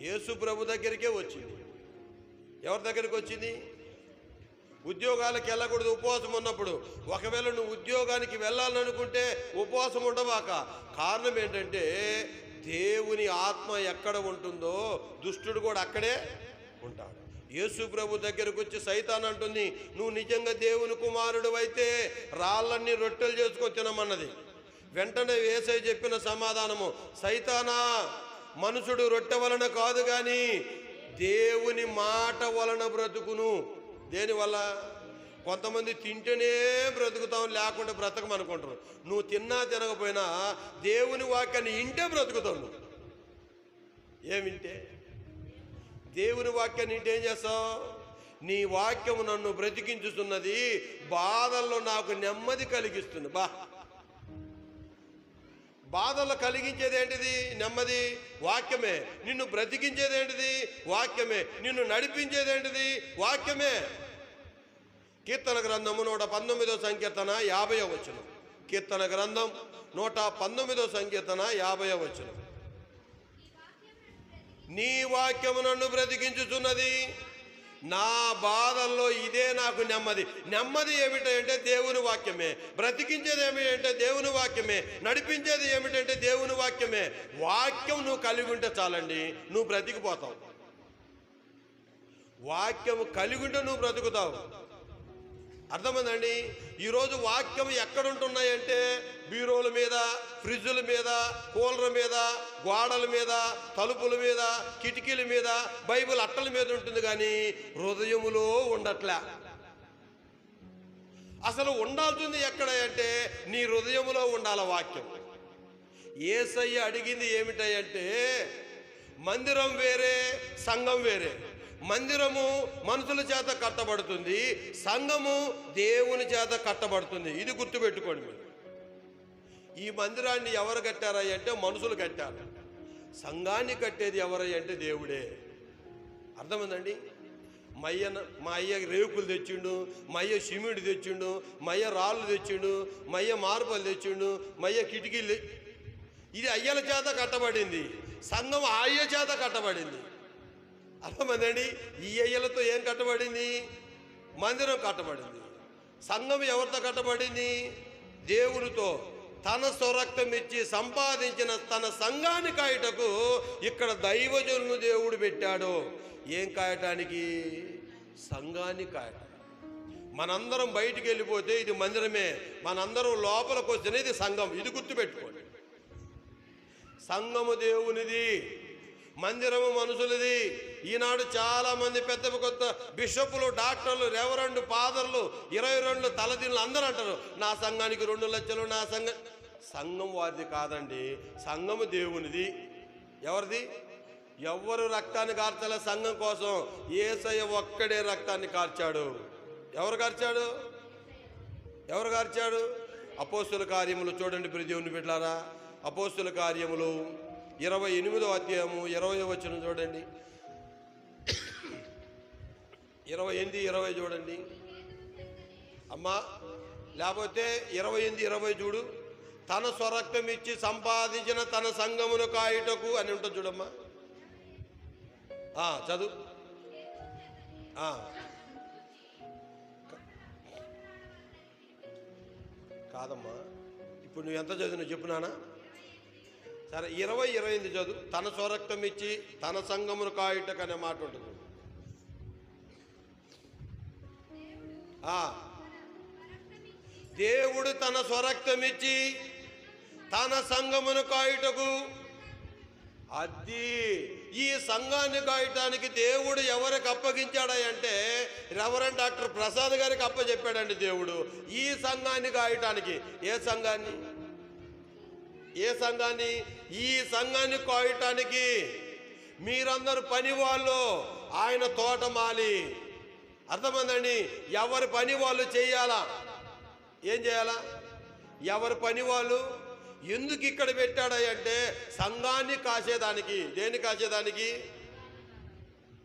యేసు ప్రభు దగ్గరికే వచ్చింది. ఎవరి దగ్గరికి వచ్చింది? ఉద్యోగాలకు వెళ్ళకూడదు ఉపవాసం ఉన్నప్పుడు. ఒకవేళ నువ్వు ఉద్యోగానికి వెళ్ళాలనుకుంటే ఉపవాసం ఉండవాక. కారణం ఏంటంటే దేవుని ఆత్మ ఎక్కడ ఉంటుందో దుష్టుడు కూడా అక్కడే ఉంటాడు. యేసు ప్రభు దగ్గరకు వచ్చి సైతాన్ అంటుంది, నువ్వు నిజంగా దేవుని కుమారుడు అయితే రాళ్ళన్నీ రొట్టెలు చేసుకొని తినమన్నది. వెంటనే యేసయ్య చెప్పిన సమాధానము, సైతానా, మనుషుడు రొట్టె వలన కాదు కానీ దేవుని మాట వలన బ్రతుకును. దేనివల్ల? కొంతమంది తింటేనే బ్రతుకుతాం, లేకుంటే బ్రతకమనుకుంటారు. నువ్వు తిన్నా తినకపోయినా దేవుని వాక్యాన్ని ఇంటే బ్రతుకుతావు. నువ్వు ఏమింటే? దేవుని వాక్యాన్ని ఇంటే ఏం చేస్తావు? నీ వాక్యము నన్ను బ్రతికించుతున్నది, బాధల్లో నాకు నెమ్మది కలిగిస్తుంది. బాధల్లో కలిగించేది ఏంటిది? నెమ్మది. వాక్యమే. నిన్ను బ్రతికించేది ఏంటిది? వాక్యమే. నిన్ను నడిపించేది ఏంటిది? వాక్యమే. కీర్తన గ్రంథము 119వ సంకీర్తన 50వ వచనం. కీర్తన గ్రంథం 119వ సంకీర్తన 50వ వచనం. నీ వాక్యము నన్ను బ్రతికించుచున్నది, నా బాధల్లో ఇదే నాకు నెమ్మది. నెమ్మది ఏమిటంటే దేవుని వాక్యమే. బ్రతికించేది ఏమిటంటే దేవుని వాక్యమే. నడిపించేది ఏమిటంటే దేవుని వాక్యమే. వాక్యం నువ్వు కలిగి ఉంటే చాలండి, నువ్వు బ్రతికిపోతావు. వాక్యము కలిగి ఉంటే నువ్వు బ్రతుకుతావు. అర్థమైందండి? ఈరోజు వాక్యం ఎక్కడుంటున్నాయంటే బీరోల మీద, ఫ్రిడ్జుల మీద, కూలర్ మీద, గోడల మీద, తలుపుల మీద, కిటికీల మీద, బైబిల్ అట్టల మీద ఉంటుంది, కానీ హృదయములో ఉండట్లే. అసలు ఉండాల్సింది ఎక్కడ అంటే నీ హృదయములో ఉండాల వాక్యం. యేసయ్య అడిగింది ఏమిటంటే, మందిరం వేరే, సంఘం వేరే. మందిరము మనుషుల చేత కట్టబడుతుంది, సంఘము దేవుని చేత కట్టబడుతుంది. ఇది గుర్తుపెట్టుకోండి మీరు. ఈ మందిరాన్ని ఎవరు కట్టారా అంటే మనుషులు కట్టారు. సంఘాన్ని కట్టేది ఎవరై అంటే దేవుడే. అర్థమైందండి? మా అయ్య రేకులు తెచ్చిండు, మా అయ్య సిమెంట్ తెచ్చిండు, మా అయ్య రాళ్ళు తెచ్చిండు, మా అయ్య మార్బల్ తెచ్చిండు, మా అయ్య కిటికీలు. ఇది అయ్యల చేత కట్టబడింది, సంఘం ఆ అయ్య చేత కట్టబడింది. అర్థమైందండి? ఈ అయ్యలతో ఏం కట్టబడింది? మందిరం కట్టబడింది. సంఘం ఎవరితో కట్టబడింది? దేవునితో. తన స్వరక్తం ఇచ్చి సంపాదించిన తన సంఘాన్ని కాయటకు ఇక్కడ దైవజనులను దేవుడు పెట్టాడు. ఏం కాయటానికి? సంఘాన్ని కాయటానికి. మనందరం బయటికి వెళ్ళిపోతే ఇది మందిరమే, మనందరం లోపలికి వచ్చిన ఇది సంఘం. ఇది గుర్తుపెట్టుకోండి. సంఘము దేవునిది, మందిరము మనుషులది. ఈనాడు చాలామంది పెద్ద కొత్త బిషపులు, డాక్టర్లు, రెవరెండు, ఫాదర్లు, 22 తలదిన్లు అందరూ అంటారు, నా సంఘానికి 2 లక్షలు, నా సంఘం వారిది కాదండి, సంఘము దేవునిది. ఎవరిది? ఎవ్వరు రక్తాన్ని కార్చాల సంఘం కోసం? యేసయ్య ఒక్కడే రక్తాన్ని కార్చాడు. ఎవరు కార్చాడు? ఎవరు కార్చాడు? అపోస్తుల కార్యములు చూడండి ప్రియ దేవుని బిడ్డలారా. అపోస్తుల కార్యములు 28వ అధ్యాయము 20వ వచనం చూడండి. 28, 20 చూడండి అమ్మా. లేకపోతే 28, 20 చూడు. తన స్వరక్తం ఇచ్చి సంపాదించిన తన సంఘమును కాయుటకు అని ఉంటుంది చూడమ్మా. చదువు. కాదమ్మా, ఇప్పుడు నువ్వు ఎంత చదివినావు చెప్పు నాన్న. సరే 20, 28 చదువు. తన స్వరక్తం ఇచ్చి తన సంఘమును కాయుటకు అనే మాట ఉంటుంది. దేవుడు తన స్వరక్తం ఇచ్చి తన సంఘమును కాయుటకు. అది ఈ సంఘాన్ని కాయటానికి దేవుడు ఎవరికి అప్పగించాడంటే రెవరెండ్ డాక్టర్ ప్రసాద్ గారికి అప్పచెప్పాడండి దేవుడు ఈ సంఘాన్ని కాయటానికి. ఏ సంఘాన్ని? ఏ సంఘాన్ని? ఈ సంఘాన్ని కాయటానికి మీరందరూ పని వాళ్ళు, ఆయన తోటమాలి. అర్థమైందండి? ఎవరి పని వాళ్ళు చేయాలా? ఏం చేయాలా? ఎవరి పని వాళ్ళు. ఎందుకు ఇక్కడ పెట్టాడంటే సంఘాన్ని కాసేదానికి. దేన్ని కాసేదానికి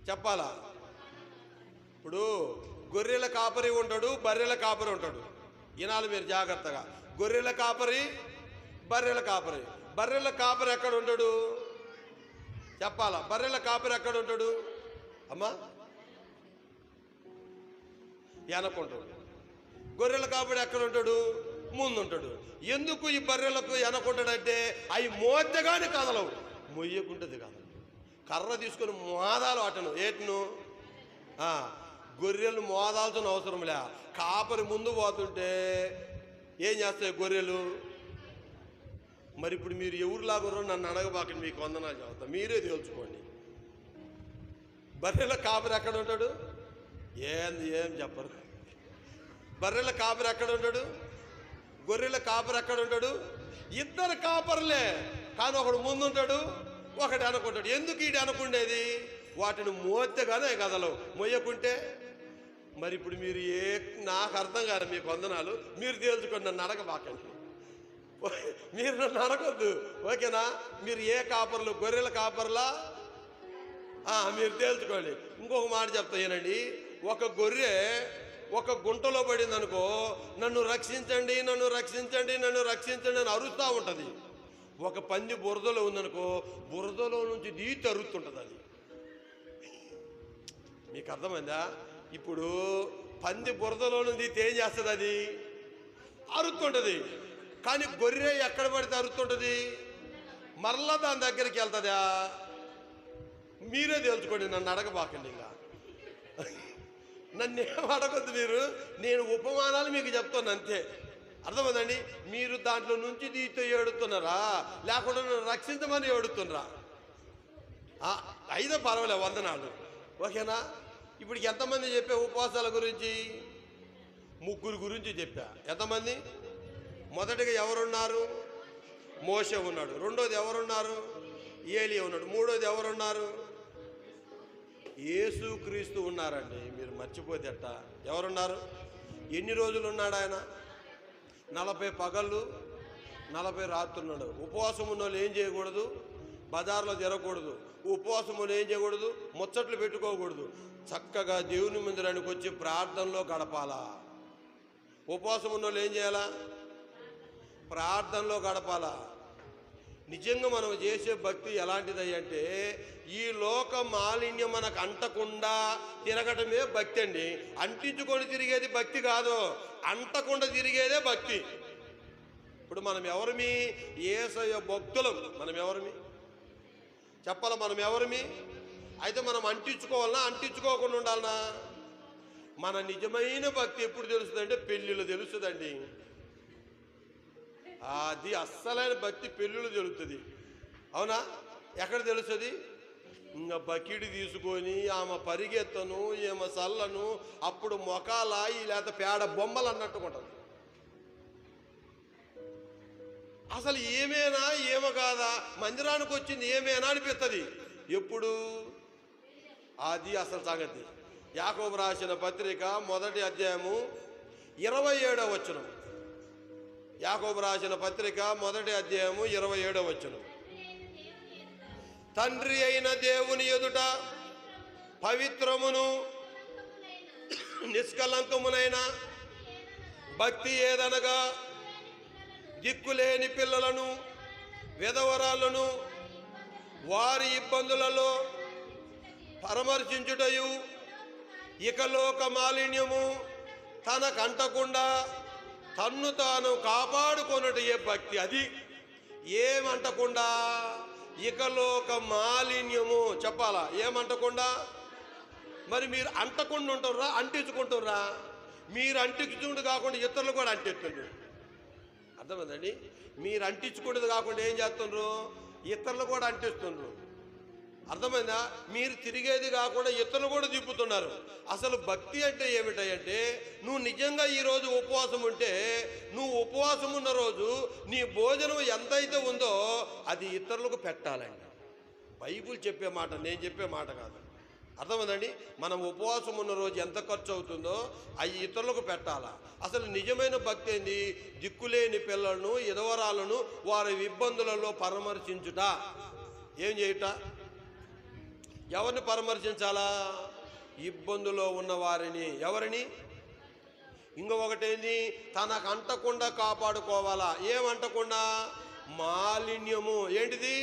చెప్పాలా? ఇప్పుడు గొర్రెల కాపరి ఉంటాడు, బర్రెల కాపరి ఉంటాడు. ఈనాడు మీరు జాగ్రత్తగా. గొర్రెల కాపరి, బర్రెల కాపరి. బర్రెల కాపరి ఎక్కడ ఉంటాడు చెప్పాలా? బర్రెల కాపరి ఎక్కడ ఉంటాడు అమ్మా? వెనకుంటాడు. గొర్రెల కాపరి ఎక్కడ ఉంటాడు? ముందుంటాడు. ఎందుకు ఈ బర్రెలకు వెనకుంటాడంటే అవి మోద్దగానే కదలవు, మొయ్యకుంటుంది కదలవు. కర్ర తీసుకొని మోదాలు అటను. ఏటను? గొర్రెలు మోదాల్సిన అవసరం లే. కాపరి ముందు పోతుంటే ఏం చేస్తాయి గొర్రెలు? మరి ఇప్పుడు మీరు ఎవరులాగో నన్ను అడగబాకండి, మీకు వందనాలు చెబుతా, మీరే తేల్చుకోండి. బర్రెల కాపరి ఎక్కడ ఉంటాడు? ఏం చెప్పరు. బర్రెల కాపరి ఎక్కడ ఉంటాడు? గొర్రెల కాపరి ఎక్కడ ఉంటాడు? ఇద్దరు కాపర్లే, కానీ ఒకడు ముందుంటాడు, ఒకటి అనుకుంటాడు. ఎందుకు ఈడు అనుకుండేది? వాటిని మోత్తగానే కదలవు, మొయ్యకుంటే. మరి ఇప్పుడు మీరు నాకు అర్థం కాదు, మీకు వందనాలు, మీరు తేల్చుకోండి, నన్ను అడగబాకండి, మీరు నన్ను అడగొద్దు, ఓకేనా? మీరు ఏ కాపర్లు? గొర్రెల కాపర్లా? మీరు తేల్చుకోండి. ఇంకొక మాట చెప్తా ఏనండి. ఒక గొర్రె ఒక గుంటలో పడింది అనుకో, నన్ను రక్షించండి, నన్ను రక్షించండి, నన్ను రక్షించండి అని అరుస్తూ ఉంటుంది. ఒక పంది బురదలో ఉందనుకో, బురదలో నుంచి దీటి అరుస్తుంటుంది అది. మీకు అర్థమైందా? ఇప్పుడు పంది బురదలో నుంచి ఏం చేస్తుంది? అది అరుతుంటుంది. కానీ గొర్రె ఎక్కడ పడితే అరుతుంటుంది, మరలా దాని దగ్గరికి వెళ్తుందా? మీరే తేల్చుకోండి, నన్ను అడగబాకండి. ఇంకా నన్ను ఏం అడగొద్దు మీరు, నేను ఉపమానాలు మీకు చెప్తాను అంతే. అర్థమైందండి? మీరు దాంట్లో నుంచి తీస్తే ఏడుతున్నారా, లేకుండా నన్ను రక్షించమని ఏడుతున్నారా? అయితే పర్వాలే, వందనాలు, ఓకేనా? ఇప్పటికి ఎంతమంది చెప్పా ఉపవాసాల గురించి? 3 గురించి చెప్పా. ఎంతమంది? మొదటిగా ఎవరున్నారు? మోషే ఉన్నాడు. రెండోది ఎవరున్నారు? ఏలియా ఉన్నాడు. మూడోది ఎవరున్నారు? యేసుక్రీస్తు ఉన్నారండి. మీరు మర్చిపోతే ఎట్టా? ఎవరున్నారు? ఎన్ని రోజులు ఉన్నాడు ఆయన? 40 పగళ్ళు 40 రాత్రున్నాడు. ఉపవాసం ఉన్న వాళ్ళు ఏం చేయకూడదు? బజార్లో తిరగకూడదు. ఉపవాసం ఉన్న ఏం చేయకూడదు? ముచ్చట్లు పెట్టుకోకూడదు. చక్కగా దేవుని మందిరానికి వచ్చి ప్రార్థనలో గడపాలా. ఉపవాసం ఉన్న వాళ్ళు ఏం చేయాలా? ప్రార్థనలో గడపాలా. నిజంగా మనం చేసే భక్తి ఎలాంటిది అంటే, ఈ లోక మాలిన్యం మనకు అంటకుండా తిరగటమే భక్తి అండి. అంటించుకొని తిరిగేది భక్తి కాదు, అంటకుండా తిరిగేదే భక్తి. ఇప్పుడు మనం ఎవరిమి? యేసయ్య భక్తులం. మనం ఎవరిమి చెప్పాలా? మనం ఎవరిమి? అయితే మనం అంటించుకోవాలనా, అంటించుకోకుండా ఉండాలనా? మన నిజమైన భక్తి ఎప్పుడు తెలుస్తుందంటే పెళ్ళిళ్ళు తెలుస్తుందండి. అది అస్సలైన భక్తి పెళ్ళిళ్ళు తెలుస్తుంది. అవునా? ఎక్కడ తెలుస్తుంది? ఇంకా బకిడి తీసుకొని ఆమె పరిగెత్తను, ఈమె చల్లను, అప్పుడు మొఖాలాయి లేకపోతే పేడ బొమ్మలు అన్నట్టుకుంటుంది. అసలు ఏమేనా ఏమో కాదా, మందిరానికి వచ్చింది ఏమేనా అనిపిస్తుంది. ఎప్పుడు? అది అసలు సంగతి. యాకోబు రాసిన పత్రిక 1వ అధ్యాయము 27వ వచనం. యాకోబు రాసిన పత్రిక 1వ అధ్యాయము 27వ వచనం. తండ్రి అయిన దేవుని ఎదుట పవిత్రమును నిష్కలంకమునైన భక్తి ఏదనగా, దిక్కులేని పిల్లలను, విధవరాలను వారి ఇబ్బందులలో పరామర్శించుటయు, ఇకలోక మాలిన్యము తనకంటకుండా తన్ను తాను కాపాడుకొనుటయే భక్తి. అది ఏమంటకుండా? ఇకలోక మాలిన్యము. చెప్పాలా? ఏమంటకుండా? మరి మీరు అంటకుండా ఉంటుర్రా, అంటించుకుంటుర్రా? మీరు అంటించుకుంటూ కాకుండా ఇతరులు కూడా అంటిస్తుండ్రు. అర్థమైందండి? మీరు అంటించుకుంటుంది కాకుండా ఏం చేస్తుండ్రు? ఇతరులు కూడా అంటిస్తుండ్రు. అర్థమైందా? మీరు తిరిగేది కాకుండా ఇతరులు కూడా తిప్పుతున్నారు. అసలు భక్తి అంటే ఏమిటంటే, నువ్వు నిజంగా ఈరోజు ఉపవాసం ఉంటే, నువ్వు ఉపవాసం ఉన్న రోజు నీ భోజనం ఎంతైతే ఉందో అది ఇతరులకు పెట్టాలండి. బైబిల్ చెప్పే మాట, నేను చెప్పే మాట కాదు. అర్థమైందండి? మనం ఉపవాసం ఉన్న రోజు ఎంత ఖర్చు అవుతుందో అవి ఇతరులకు పెట్టాలా. అసలు నిజమైన భక్తి ఏంది? దిక్కులేని పిల్లలను, విధవరాలను వారి ఇబ్బందులలో పరామర్శించుట. ఏం చేయుట? ఎవరిని పరామర్శించాలా? ఇబ్బందులో ఉన్న వారిని. ఎవరిని? ఇంకొకటేంది? తనకు అంటకుండా కాపాడుకోవాలా. ఏమంటకుండా? మాలిన్యము. ఏంటిది?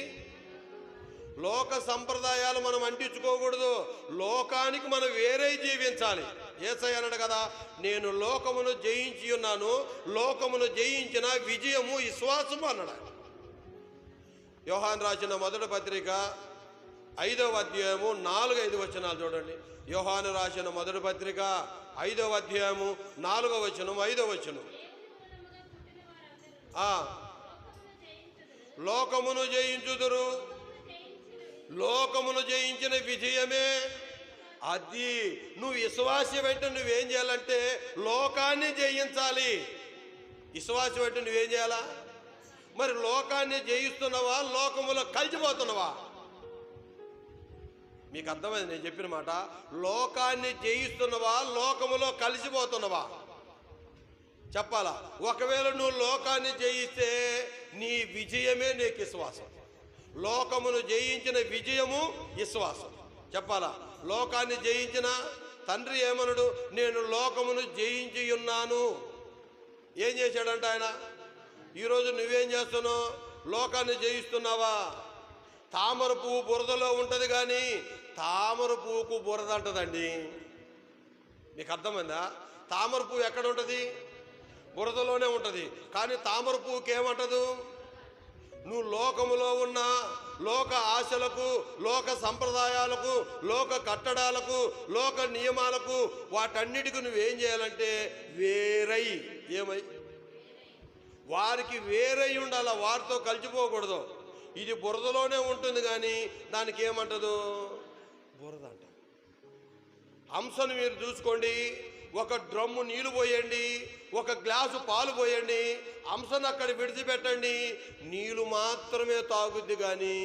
లోక సంప్రదాయాలు మనం అంటించుకోకూడదు. లోకానికి మనం వేరే జీవించాలి. యేసయ్య అన్నాడు కదా, నేను లోకమును జయించి ఉన్నాను, లోకమును జయించిన విజయము విశ్వాసము అన్నాడు. యోహాను రాసిన 1వ పత్రిక 5వ అధ్యాయము 4-5 వచనాలు చూడండి. యోహాను రాసిన 1వ పత్రిక 5వ అధ్యాయము 4వ వచనం, 5వ వచనం. లోకమును జయించుదురు, లోకమును జయించిన విజయమే అది. నువ్వు విశ్వాసి వెంట నువ్వేం చేయాలంటే లోకాన్ని జయించాలి. విశ్వాసి వెంట నువ్వేం చేయాలా? మరి లోకాన్ని జయిస్తున్నావా, లోకములో కలిసిపోతున్నావా? మీకు అర్థమైంది నేను చెప్పిన మాట? లోకాన్ని జయిస్తున్నవా, లోకములో కలిసిపోతున్నవా? చెప్పాలా? ఒకవేళ నువ్వు లోకాన్ని జయిస్తే నీ విజయమే నీకు విశ్వాసం. లోకమును జయించిన విజయము విశ్వాసం. చెప్పాలా? లోకాన్ని జయించిన తండ్రి ఏమన్నాడు? నేను లోకమును జయించి ఉన్నాను. ఏం చేశాడంట ఆయన? ఈరోజు నువ్వేం చేస్తున్నావు? లోకాన్ని జయిస్తున్నావా? తామర పువ్వు బురదలో ఉంటుంది కానీ తామర పువ్వుకు బురద అంటదండి. మీకు అర్థమైందా? తామర పువ్వు ఎక్కడ ఉంటుంది? బురదలోనే ఉంటుంది. కానీ తామర పువ్వుకి ఏమంటదు? నువ్వు లోకములో ఉన్న లోక ఆశలకు, లోక సంప్రదాయాలకు, లోక కట్టడాలకు, లోక నియమాలకు, వాటన్నిటికీ నువ్వేం చేయాలంటే వేరై. ఏమై? వారికి వేరై ఉండాల, వారితో కలిసిపోకూడదు. ఇది బురదలోనే ఉంటుంది కానీ దానికి ఏమంటదు, బురద అంట. హంసను మీరు చూసుకోండి, ఒక డ్రమ్ము నీళ్లు పోయండి, ఒక గ్లాసు పాలు పోయండి, హంసను అక్కడ విడిచిపెట్టండి, నీళ్లు మాత్రమే తాగుద్ది కానీ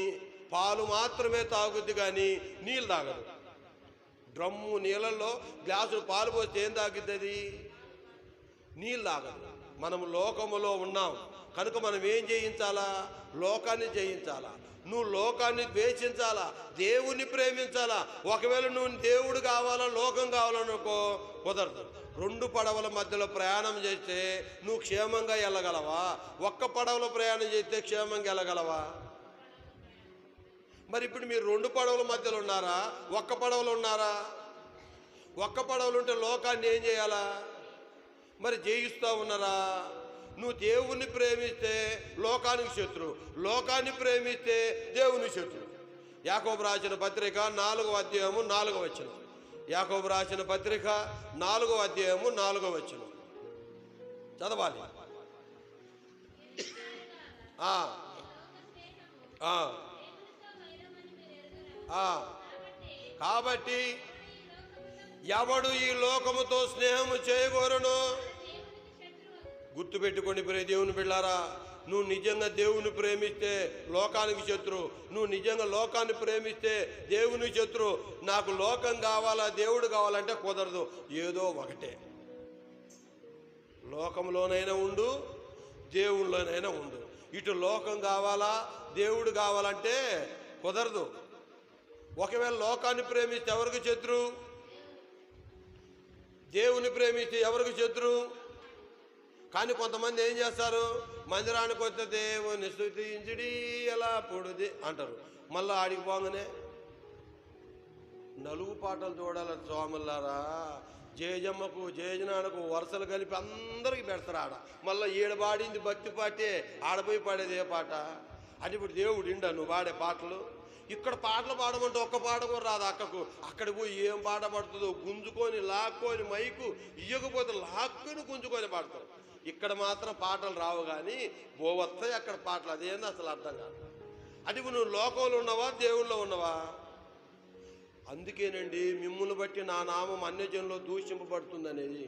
పాలు మాత్రమే తాగుద్ది కానీ నీళ్ళు తాగదు. డ్రమ్ము నీళ్ళల్లో గ్లాసు పాలు పోస్తే ఏం తాగుద్ది? అది నీళ్ళు తాగదు. మనం లోకములో ఉన్నాం కనుక మనం ఏం జయించాలా? లోకాన్ని జయించాలా. నువ్వు లోకాన్ని ద్వేషించాలా, దేవుణ్ణి ప్రేమించాలా. ఒకవేళ నువ్వు దేవుడు కావాలా లోకం కావాలనుకో కుదరదు. రెండు పడవల మధ్యలో ప్రయాణం చేస్తే నువ్వు క్షేమంగా వెళ్ళగలవా? ఒక్క పడవలో ప్రయాణం చేస్తే క్షేమంగా వెళ్ళగలవా? మరి ఇప్పుడు మీరు రెండు పడవల మధ్యలో ఉన్నారా, ఒక్క పడవలు ఉన్నారా? ఒక్క పడవలు ఉంటే లోకాన్ని ఏం చేయాలా? మరి జయిస్తూ ఉన్నారా? నువ్వు దేవుణ్ణి ప్రేమిస్తే లోకానికి శత్రువు, లోకాన్ని ప్రేమిస్తే దేవుని శత్రువు. యాకోబు రాసిన పత్రిక 4వ అధ్యాయము 4వ వచనం. యాకోబు రాసిన పత్రిక 4వ అధ్యాయము 4వ వచనం చదవాలి. కాబట్టి ఎవడు ఈ లోకముతో స్నేహము చేయగోరును? గుర్తుపెట్టుకోండి ప్రియ దేవుని బిడ్డారా, నువ్వు నిజంగా దేవుని ప్రేమిస్తే లోకానికి శత్రు, నువ్వు నిజంగా లోకాన్ని ప్రేమిస్తే దేవుని శత్రు. నాకు లోకం కావాలా దేవుడు కావాలంటే కుదరదు. ఏదో ఒకటే, లోకంలోనైనా ఉండు, దేవుళ్ళలోనైనా ఉండు. ఇటు లోకం కావాలా దేవుడు కావాలంటే కుదరదు. ఒకవేళ లోకాన్ని ప్రేమిస్తే ఎవరికి శత్రు? దేవుని ప్రేమిస్తే ఎవరికి శత్రు? కానీ కొంతమంది ఏం చేస్తారు, మందిరానికి వస్తే దేవుని స్తుతించుడి ఎలా పొడిది అంటారు. మళ్ళీ ఆడికి పోగానే నలుగు పాటలు చూడాలి స్వాములారా. జయజమ్మకు జయజనానికి వరుసలు కలిపి అందరికి పెడతారు ఆడ. మళ్ళీ ఈడ పాడింది భక్తి పాటే, ఆడపోయి పాడేది ఏ పాట? అంటే ఇప్పుడు దేవుడు ఇండా నువ్వు పాడే పాటలు? ఇక్కడ పాటలు పాడమంటే ఒక్క పాట కూడా రాదు అక్కకు. అక్కడ పోయి ఏం పాట పడుతుందో గుంజుకొని లాక్కొని మైకు ఇయ్యకపోతే లాక్కొని గుంజుకొని పాడతారు. ఇక్కడ మాత్రం పాటలు రావు కానీ వస్తాయి అక్కడ పాటలు. అదేంది అసలు అర్థం కాదు. అంటే నువ్వు లోకంలో ఉన్నావా దేవుళ్ళలో ఉన్నావా? అందుకేనండి మిమ్ముల్ని బట్టి నా నామం అన్యజనులో దూషింపబడుతుంది అనేది.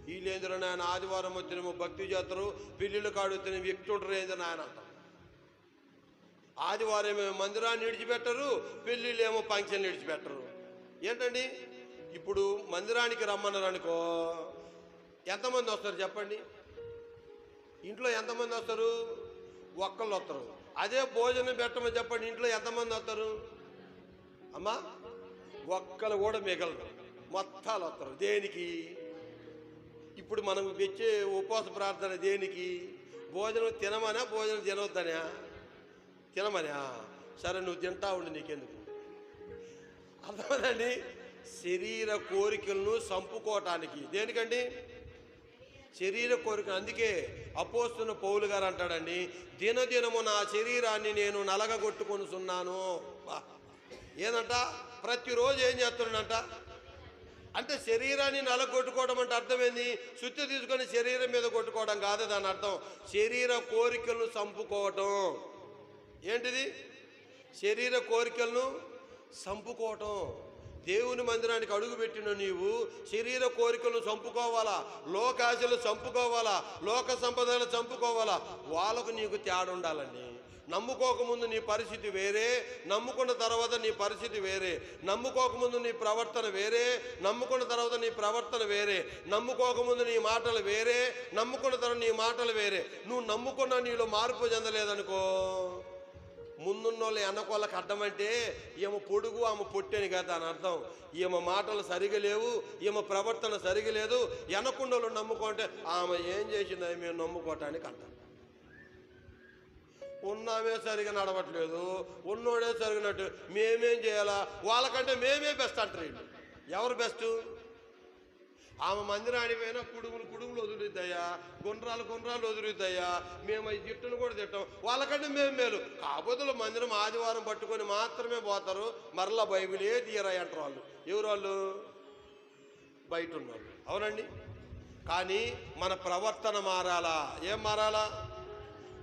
వీళ్ళేంద్ర నాయన ఆదివారం వచ్చినేమో భక్తి చేస్తారు, పెళ్ళిళ్ళు కాడుతున్న వ్యక్తుడు ఏంద్ర నాయన అంటారు. ఆదివారం ఏమో మందిరాన్ని విడిచిపెట్టరు, పెళ్ళిళ్ళు ఏమో ఫంక్షన్లు విడిచిపెట్టరు. ఏంటండి ఇప్పుడు మందిరానికి రమ్మన్నారు అనుకో, ఎంతమంది వస్తారు చెప్పండి? ఇంట్లో ఎంతమంది వస్తారు? ఒక్కళ్ళు వస్తారు. అదే భోజనం పెట్టమని చెప్పండి, ఇంట్లో ఎంతమంది వస్తారు? అమ్మా ఒక్కళ్ళు కూడా మిగలరు, మొత్తాలు వస్తారు. దేనికి? ఇప్పుడు మనం తెచ్చే ఉపవాస ప్రార్థన దేనికి? భోజనం తినమనా భోజనం తినవద్దనా? తినమనా? సరే నువ్వు తింటా ఉండి, నీకెందుకు? అర్థమేనండి. శరీర కోరికలను చంపుకోవటానికి. దేనికండి? శరీర కోరిక. అందుకే అపోస్తున్న పౌలు గారు అంటాడండి, దినదినము నా శరీరాన్ని నేను నలగగొట్టుకొనుచున్నాను. ఏదంట? ప్రతిరోజు ఏం చేస్తున్నాడంట? అంటే శరీరాన్ని నలగొట్టుకోవడం అంటే అర్థమైంది, శుద్ధి తీసుకొని శరీరం మీద కొట్టుకోవడం కాదు దాని అర్థం. శరీర కోరికలను చంపుకోవటం. ఏంటిది? శరీర కోరికలను చంపుకోవటం. దేవుని మందిరానికి అడుగుపెట్టిన నీవు శరీర కోరికలను చంపుకోవాలా, లోకాశలు చంపుకోవాలా, లోక సంపదలు చంపుకోవాలా. వాళ్ళకు నీకు తేడా ఉండాలండి. నమ్ముకోకముందు నీ పరిస్థితి వేరే, నమ్ముకున్న తర్వాత నీ పరిస్థితి వేరే. నమ్ముకోకముందు నీ ప్రవర్తన వేరే, నమ్ముకున్న తర్వాత నీ ప్రవర్తన వేరే. నమ్ముకోకముందు నీ మాటలు వేరే, నమ్ముకున్న తర్వాత నీ మాటలు వేరే. నువ్వు నమ్ముకున్న నీలో మార్పు చెందలేదనుకో, ముందున్న వాళ్ళు ఎన్నకోళ్ళకి అడ్డమంటే ఈమె పొడుగు ఆమె పొట్టని కదా అని అర్థం. ఈమె మాటలు సరిగా లేవు, ఈమె ప్రవర్తన సరిగా లేదు. ఎనకుండోళ్ళు నమ్ముకుంటే ఆమె ఏం చేసింది మేము నమ్ముకోవటానికి అంటాం. ఉన్నామే సరిగా నడవట్లేదు, ఉన్నోడే సరిగినట్టు మేమేం చేయాలా? వాళ్ళకంటే మేమే బెస్ట్ అంటారు వీళ్ళు. ఎవరు బెస్ట్? ఆమె మందిరానికి పోయినా కుడుములు వదులుతాయా, గుండ్రాలు వదులుతాయా, మేము ఈ జిట్టును కూడా తిట్టాం, వాళ్ళకంటే మేము మేలు. కాకపోతే మందిరం ఆదివారం పట్టుకొని మాత్రమే పోతారు, మరలా బైబిలే తీయరా అంటారు వాళ్ళు. ఎవరు వాళ్ళు? బయట ఉన్నవాళ్ళు. అవునండి. కానీ మన ప్రవర్తన మారాలా. ఏం మారాలా?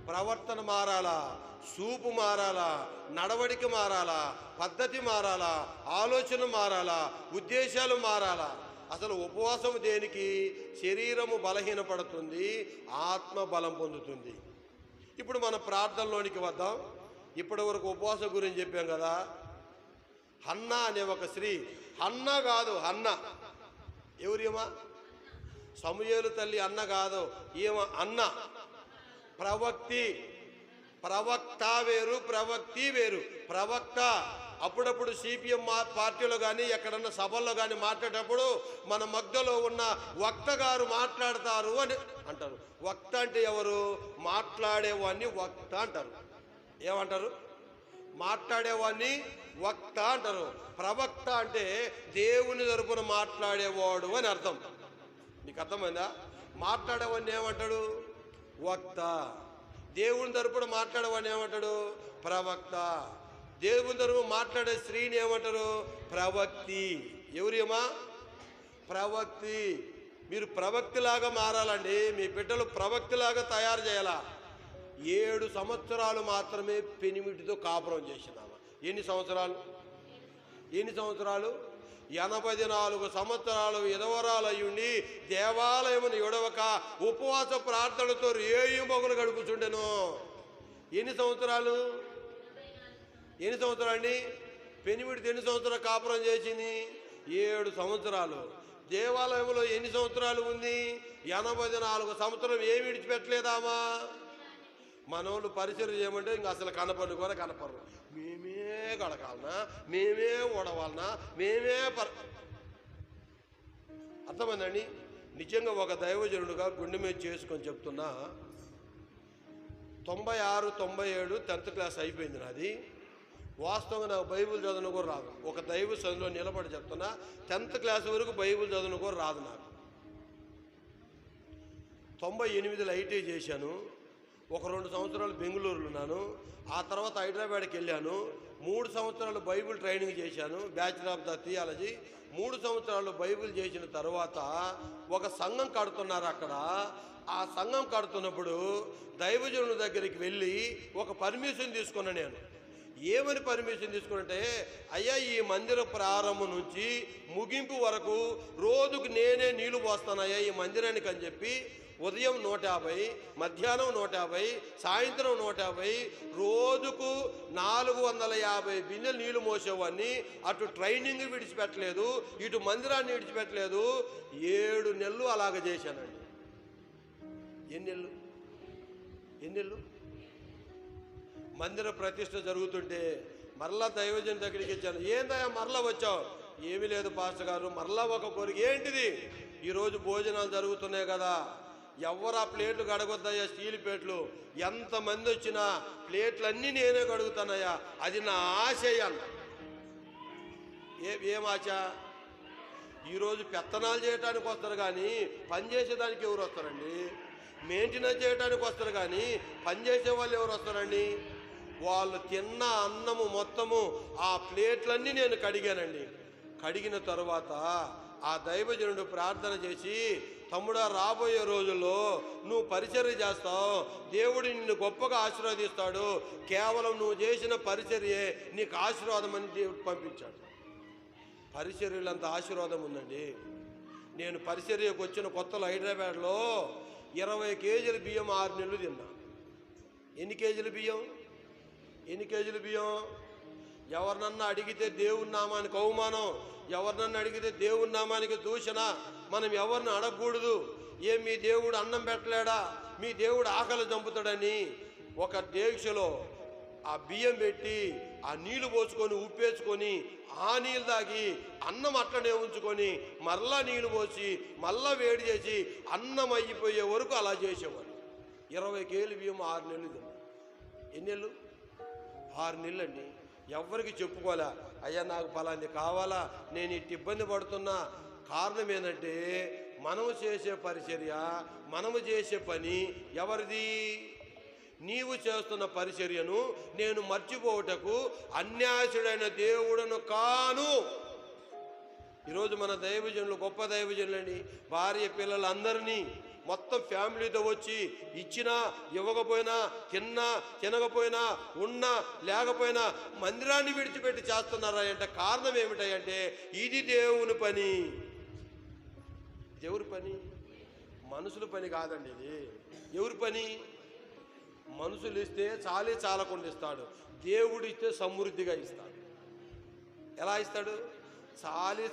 ప్రవర్తన మారాలా, చూపు మారాలా, నడవడిక మారాలా, పద్ధతి మారాలా, ఆలోచన మారాలా, ఉద్దేశాలు మారాలా. అసలు ఉపవాసం దేనికి? శరీరము బలహీనపడుతుంది, ఆత్మ బలం పొందుతుంది. ఇప్పుడు మన ప్రార్థనలోనికి వద్దాం. ఇప్పటి వరకు ఉపవాసం గురించి చెప్పాం కదా. హన్న అనే ఒక స్త్రీ, హన్న కాదు హన్న, ఎవరేమా? సమూయేలు తల్లి అన్న కాదు, ఏమ అన్న. ప్రవక్త వేరు, ప్రవక్తి వేరు. ప్రవక్త అప్పుడప్పుడు సిపిఎం పార్టీలో కానీ ఎక్కడన్నా సభల్లో కానీ మాట్లాడేటప్పుడు మన మధ్యలో ఉన్న వక్త గారు మాట్లాడతారు అని అంటారు. వక్త అంటే ఎవరు? మాట్లాడేవాడిని వక్త అంటారు. ఏమంటారు? మాట్లాడేవాడిని వక్త అంటారు. ప్రవక్త అంటే దేవుని తరపున మాట్లాడేవాడు అని అర్థం. నీకు అర్థమైందా? మాట్లాడేవాడిని ఏమంటాడు? వక్త. దేవుని తరపున మాట్లాడేవాడిని ఏమంటాడు? ప్రవక్త. దేవుని తరపున మాట్లాడే స్త్రీని ఏమంటారు? ప్రవక్తి. ఎవరేమా? ప్రవక్తి. మీరు ప్రవక్తిలాగా మారాలండి. మీ బిడ్డలు ప్రవక్తిలాగా తయారు చేయాలా. 7 సంవత్సరాలు మాత్రమే పెనిమిటితో కాపురం చేసినామా? ఎన్ని సంవత్సరాలు? 84 సంవత్సరాలు విధవరాలు అయ్యుండి దేవాలయమును ఎడవక ఉపవాస ప్రార్థనలతో రేయి మొగలు గడుపుచుండెను. ఎన్ని సంవత్సరాలు అండి? పెనిమిడితో ఎన్ని సంవత్సరాలు కాపురం చేసింది? 7 సంవత్సరాలు. దేవాలయంలో ఎన్ని సంవత్సరాలు ఉంది? 84 సంవత్సరం. ఏమి విడిచిపెట్టలేదామా? మనోళ్ళు పరిచయం చేయమంటే ఇంకా అసలు కనపడి కూడా కనపడరు. మేమే కడకాలనా, మేమే ఓడవాలనా, మేమే అర్థమైందండి. నిజంగా ఒక దైవజనుడుగా గుండె మీద చేసుకొని చెప్తున్నా, 96, 97 10th క్లాస్ అయిపోయింది నాది. వాస్తవంగా నాకు బైబిల్ చదవను కూడా రాదు. ఒక దైవ సన్నిధిలో నిలబడి చెప్తున్నా, 10th క్లాస్ వరకు బైబిల్ చదవను కూడా రాదు నాకు. 98లో ఐటీ చేశాను. ఒక 2 సంవత్సరాలు బెంగళూరులో ఉన్నాను. ఆ తర్వాత హైదరాబాద్కి వెళ్ళాను. 3 సంవత్సరాలు బైబిల్ ట్రైనింగ్ చేశాను, బ్యాచిలర్ ఆఫ్ ద థియాలజీ. 3 సంవత్సరాలు బైబిల్ చేసిన తర్వాత ఒక సంఘం కడుతున్నారు అక్కడ. ఆ సంఘం కడుతున్నప్పుడు దైవజనుడి దగ్గరికి వెళ్ళి ఒక పర్మిషన్ తీసుకున్నాను నేను. ఏమని పర్మిషన్ తీసుకున్నంటే, అయ్యా ఈ మందిర ప్రారంభం నుంచి ముగింపు వరకు రోజుకు నేనే నీళ్లు పోస్తానయ్యా ఈ మందిరానికి అని చెప్పి ఉదయం 150, మధ్యాహ్నం 150, సాయంత్రం 150, రోజుకు 450 బిందెలు నీళ్లు మోసేవాడిని. అటు ట్రైనింగ్ విడిచిపెట్టలేదు, ఇటు మందిరాన్ని విడిచిపెట్టలేదు. 7 నెలలు అలాగ చేశానండి. ఎన్ని నెలలు? మందిర ప్రతిష్ఠ జరుగుతుంటే మరలా దైవజన్ దగ్గరికి ఇచ్చాను. ఏందయ్యా మరలా వచ్చావు? ఏమీ లేదు పాస్టర్ గారు, మరలా ఒక కోరిక. ఏంటిది? ఈరోజు భోజనాలు జరుగుతున్నాయి కదా, ఎవరు ఆ ప్లేట్లు కడగొద్దయ్యా, స్టీల్ ప్లేట్లు. ఎంతమంది వచ్చినా ప్లేట్లన్నీ నేనే కడుగుతానయ్యా, అది నా ఆశ అన్న. ఏం ఆశ? ఈరోజు పెత్తనాలు చేయడానికి వస్తారు కానీ పని చేసేదానికి ఎవరు వస్తారండి? మెయింటెనెన్స్ చేయడానికి వస్తారు కానీ పని చేసే వాళ్ళు ఎవరు వస్తారండి? వాళ్ళు తిన్న అన్నము మొత్తము ఆ ప్లేట్లన్నీ నేను కడిగానండి. కడిగిన తర్వాత ఆ దైవజనుడు ప్రార్థన చేసి, తమ్ముడా రాబోయే రోజుల్లో నువ్వు పరిచర్య చేస్తావు, దేవుడు నిన్ను గొప్పగా ఆశీర్వదిస్తాడు, కేవలం నువ్వు చేసిన పరిచర్యే నీకు ఆశీర్వాదం అని దేవుడు పంపించాడు. పరిచర్యలు అంత ఆశీర్వాదం ఉందండి. నేను పరిచర్యకు వచ్చిన కొత్తలో హైదరాబాద్లో 20 కేజీల బియ్యం 6 నెలలు తిన్నా. ఎన్ని కేజీల బియ్యం? ఎవరినన్నా అడిగితే దేవుని నామానికి అవమానం, ఎవరినన్నా అడిగితే దేవుని నామానికి దూషణ. మనం ఎవరిని అడగకూడదు. మీ దేవుడు అన్నం పెట్టలేడా, మీ దేవుడు ఆకలి చంపుతాడని ఒక దీక్షలో ఆ బియ్యం పెట్టి ఆ నీళ్లు పోసుకొని ఉప్పేసుకొని ఆ నీళ్ళు తాగి అన్నం అట్లనే ఉంచుకొని మరలా నీళ్లు పోసి మళ్ళా వేడి చేసి అన్నం అయిపోయే వరకు అలా చేసేవాడు. 20 కేజీల బియ్యం 6 నెలలు తిన్నా. ఎన్ని నెలలు? 6 నెలలు అండి. ఎవరికి చెప్పుకోలే, అయ్యా నాకు ఫలాంది కావాలా, నేను ఇటు ఇబ్బంది పడుతున్నా. కారణం ఏంటంటే మనము చేసే పరిచర్య, మనము చేసే పని ఎవరిది? నీవు చేస్తున్న పరిచర్యను నేను మర్చిపోవటకు అన్యాసుడైన దేవుడను కాను. ఈరోజు మన దైవజనులు గొప్ప దైవజనులండి. భార్య పిల్లలందరినీ మొత్తం ఫ్యామిలీతో వచ్చి ఇచ్చినా ఇవ్వకపోయినా తిన్నా తినకపోయినా ఉన్నా లేకపోయినా మందిరాన్ని విడిచిపెట్టి చేస్తున్నారా అంటే కారణం ఏమిటంటే ఇది దేవుని పని. ఎవరి పని? మనుషుల పని కాదండి ఇది. ఎవరి పని? మనుషులు ఇస్తే చాలకుండా ఇస్తాడు, దేవుడు ఇస్తే సమృద్ధిగా ఇస్తాడు. ఎలా ఇస్తాడు?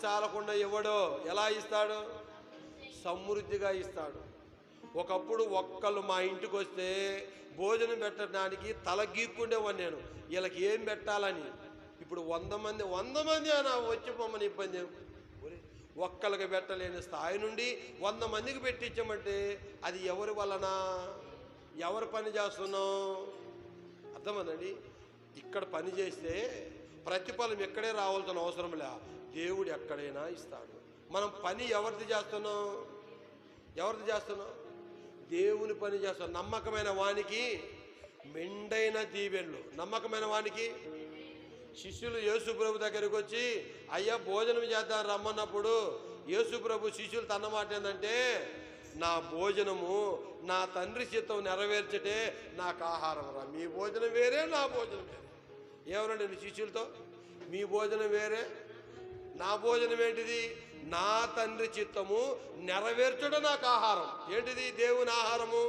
చాలకుండా ఇవ్వడు. ఎలా ఇస్తాడు? సమృద్ధిగా ఇస్తాడు. ఒకప్పుడు ఒక్కళ్ళు మా ఇంటికి వస్తే భోజనం పెట్టడానికి తల గీక్కుండేవాడిని నేను, వీళ్ళకి ఏం పెట్టాలని. ఇప్పుడు 100 మంది అని వచ్చి పొమ్మని ఇబ్బంది. ఒక్కళ్ళకి పెట్టలేని స్థాయి నుండి 100 మందికి పెట్టించామంటే అది ఎవరి వలన? ఎవరు పని చేస్తున్నాం? అర్థమందండి. ఇక్కడ పని చేస్తే ప్రతిఫలం ఎక్కడే రావాల్సిన అవసరం లే, దేవుడు ఎక్కడైనా ఇస్తాడు. మనం పని ఎవరిది చేస్తున్నాం? దేవుని పని చేస్తున్నాం. నమ్మకమైన వానికి మెండైన దీవెనలు. నమ్మకమైన వానికి శిష్యులు యేసుప్రభు దగ్గరికి వచ్చి అయ్యా భోజనం చేద్దాం రమ్మన్నప్పుడు యేసుప్రభు శిష్యులు తన్నమాట ఏంటంటే, నా భోజనము నా తండ్రి చిత్తం నెరవేర్చటే నాకు ఆహారం రా. మీ భోజనం వేరే, నా భోజనం వేరే. ఏమనండి శిష్యులతో? మీ భోజనం వేరే, నా భోజనం ఏంటిది? నా తండ్రి చిత్తము నెరవేర్చడం నాకు ఆహారం. ఏంటిది దేవుని ఆహారము?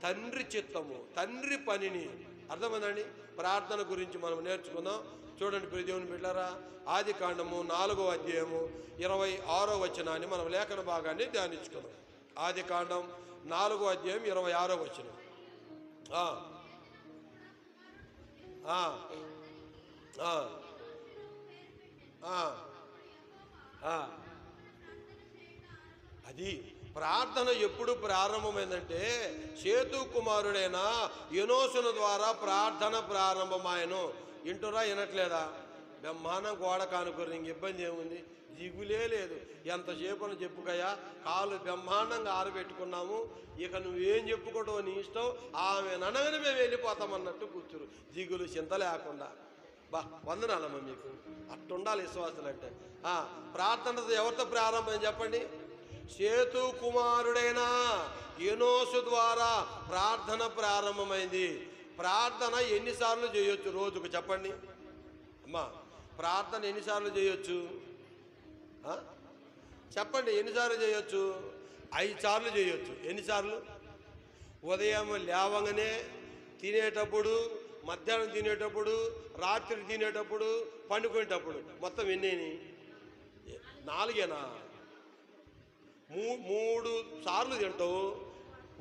తండ్రి చిత్తము, తండ్రి పనిని. అర్థమైందండి. ప్రార్థన గురించి మనం నేర్చుకుందాం. చూడండి ప్రియ దేవుని బిడ్డలారా, ఆదికాండము 4వ అధ్యాయము 26వ వచనాన్ని మనం లేఖన భాగాన్ని ధ్యానించుకుందాం. ఆదికాండం 4వ అధ్యాయం 26వ వచనం. అది ప్రార్థన ఎప్పుడు ప్రారంభమైందంటే సేతు కుమారుడైన ఎనోషును ద్వారా ప్రార్థన ప్రారంభమాయను. వింటురా? వినట్లేదా? బ్రహ్మాండం గోడ కానుకోరు, ఇంక ఇబ్బంది ఏముంది? దిగులే లేదు. ఎంతసేపు చెప్పుకయ్యా, కాళ్ళు బ్రహ్మాండంగా ఆరబెట్టుకున్నాము, ఇక నువ్వేం చెప్పుకోవడం నీ ఇష్టం, ఆమె అనగానే మేము వెళ్ళిపోతామన్నట్టు కూర్చురు. దిగులు చింత లేకుండా. వందనాలమ్మ మీకు. అట్టుండాలి విశ్వాసులు అంటే. ప్రార్థనతో ఎవరితో ప్రారంభం చెప్పండి? సేతు కుమారుడైన ఎనోషు ద్వారా ప్రార్థన ప్రారంభమైంది. ప్రార్థన ఎన్నిసార్లు చేయొచ్చు రోజుకు చెప్పండి అమ్మా? ప్రార్థన ఎన్నిసార్లు చేయొచ్చు చెప్పండి? ఎన్నిసార్లు చేయొచ్చు? 5 సార్లు చేయొచ్చు. ఎన్నిసార్లు? ఉదయం లేవగానే, తినేటప్పుడు, మధ్యాహ్నం తినేటప్పుడు, రాత్రి తినేటప్పుడు, పండుకునేటప్పుడు. మొత్తం ఎన్ని? 4 3 సార్లు తింటావు.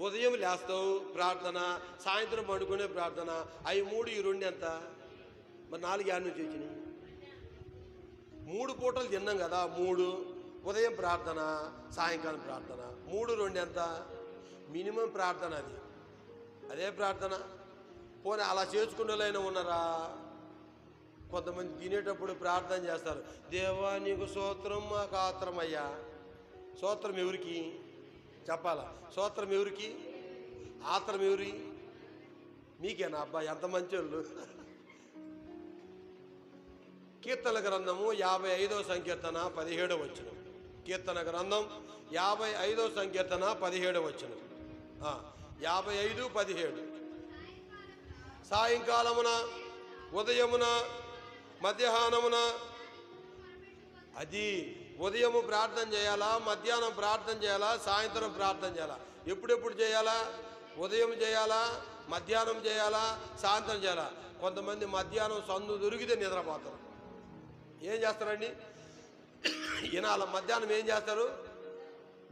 ఉదయం లేస్తావు ప్రార్థన, సాయంత్రం పండుకునే ప్రార్థన. అవి 3, ఈ 2 ఎంత? మరి 4 యాడ్ నుంచి వచ్చినాయి. 3 పూటలు తిన్నాం కదా. 3 ఉదయం ప్రార్థన, సాయంకాలం ప్రార్థన. 3, 2 ఎంత? మినిమం ప్రార్థన అది. అదే ప్రార్థన. పోనీ అలా చేసుకునే వాళ్ళైనా ఉన్నారా? కొంతమంది తినేటప్పుడు ప్రార్థన చేస్తారు, దేవా నీకు స్తోత్రం, మాకు ఆత్రమయ్యా. స్తోత్రం ఎవరికి చెప్పాలా? స్తోత్రం ఎవరికి? ఆత్రం ఎవరి? మీకేనా? అబ్బా ఎంత మంచి వాళ్ళు. కీర్తన గ్రంథము 55వ సంకీర్తన 17వ వచనం. కీర్తన గ్రంథం 55వ సంకీర్తన 17వ వచనం. 55:17. సాయంకాలమున, ఉదయమున, మధ్యాహ్నమున. అది ఉదయము ప్రార్థన చేయాలా, మధ్యాహ్నం ప్రార్థన చేయాలా, సాయంత్రం ప్రార్థన చేయాలా? ఎప్పుడెప్పుడు చేయాలా? ఉదయం చేయాలా, మధ్యాహ్నం చేయాలా, సాయంత్రం చేయాలా? కొంతమంది మధ్యాహ్నం సందు దొరికితే నిద్రపోతారు. ఏం చేస్తారండి? ఈనాల మధ్యాహ్నం ఏం చేస్తారు?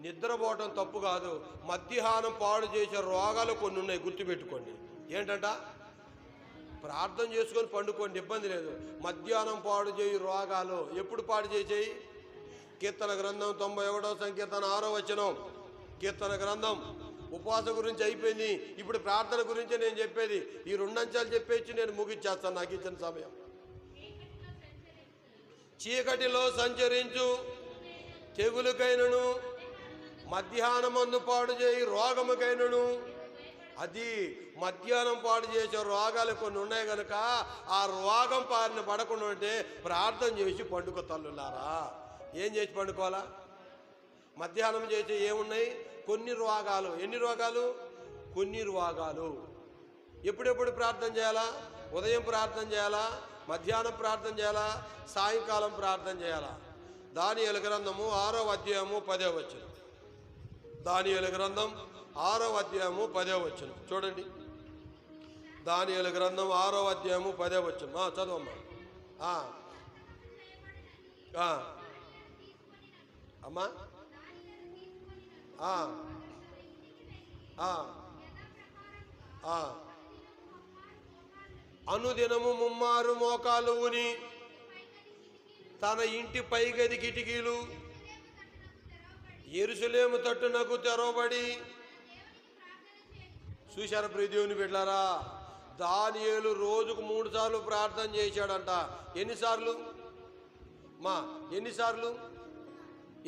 నిద్రపోవటం తప్పు కాదు. మధ్యాహ్నం పాడు చేసే రోగాలు కొన్ని ఉన్నాయి, గుర్తుపెట్టుకోండి. ఏంటంట? ప్రార్థన చేసుకొని పండుకోండి, ఇబ్బంది లేదు. మధ్యాహ్నం పాడు చేయి రోగాలు. ఎప్పుడు పాడు చేసేయి? కీర్తన గ్రంథం 91వ సంకీర్తన 6వ వచనం. కీర్తన గ్రంథం ఉపవాసం గురించి అయిపోయింది, ఇప్పుడు ప్రార్థన గురించి నేను చెప్పేది. ఈ 2 అంశాలు చెప్పేసి నేను ముగిచ్చేస్తాను నాకు ఇచ్చిన సమయం. చీకటిలో సంచరించు తెగులుకైనను, మధ్యాహ్నమందు పాడు చేయి రోగముకైనను. అది మధ్యాహ్నం పాడు చేసే రోగాలు కొన్ని ఉన్నాయి కనుక ఆ రోగం పారిన పడకుండా ఉంటే ప్రార్థన చేసి పండుగ తల్లులారా. ఏం చేసి పండుకోవాలా? మధ్యాహ్నం చేసే ఏమున్నాయి? కొన్ని రోగాలు. ఎన్ని రోగాలు? కొన్ని రోగాలు. ఎప్పుడెప్పుడు ప్రార్థన చేయాలా? ఉదయం ప్రార్థన చేయాలా, మధ్యాహ్నం ప్రార్థన చేయాలా, సాయంకాలం ప్రార్థన చేయాలా? దానియేలు గ్రంథము 6వ అధ్యాయము 10వ వచనం. దానియేలు గ్రంథం 6వ అధ్యాయము 10వ వచనం చూడండి. దానియేలు గ్రంథం 6వ అధ్యాయము 10వ వచనం. చదవమ్మా. అమ్మా అనుదినము ముమ్మారు మోకాలు ఊని తన ఇంటి పైగది కిటికీలు యెరూషలేము తట్టునకు తెరవబడి. చూశారు ప్రియ దేవుని బిడ్డలారా, దానియేలు రోజుకు 3 సార్లు ప్రార్థన చేశాడంట. ఎన్నిసార్లు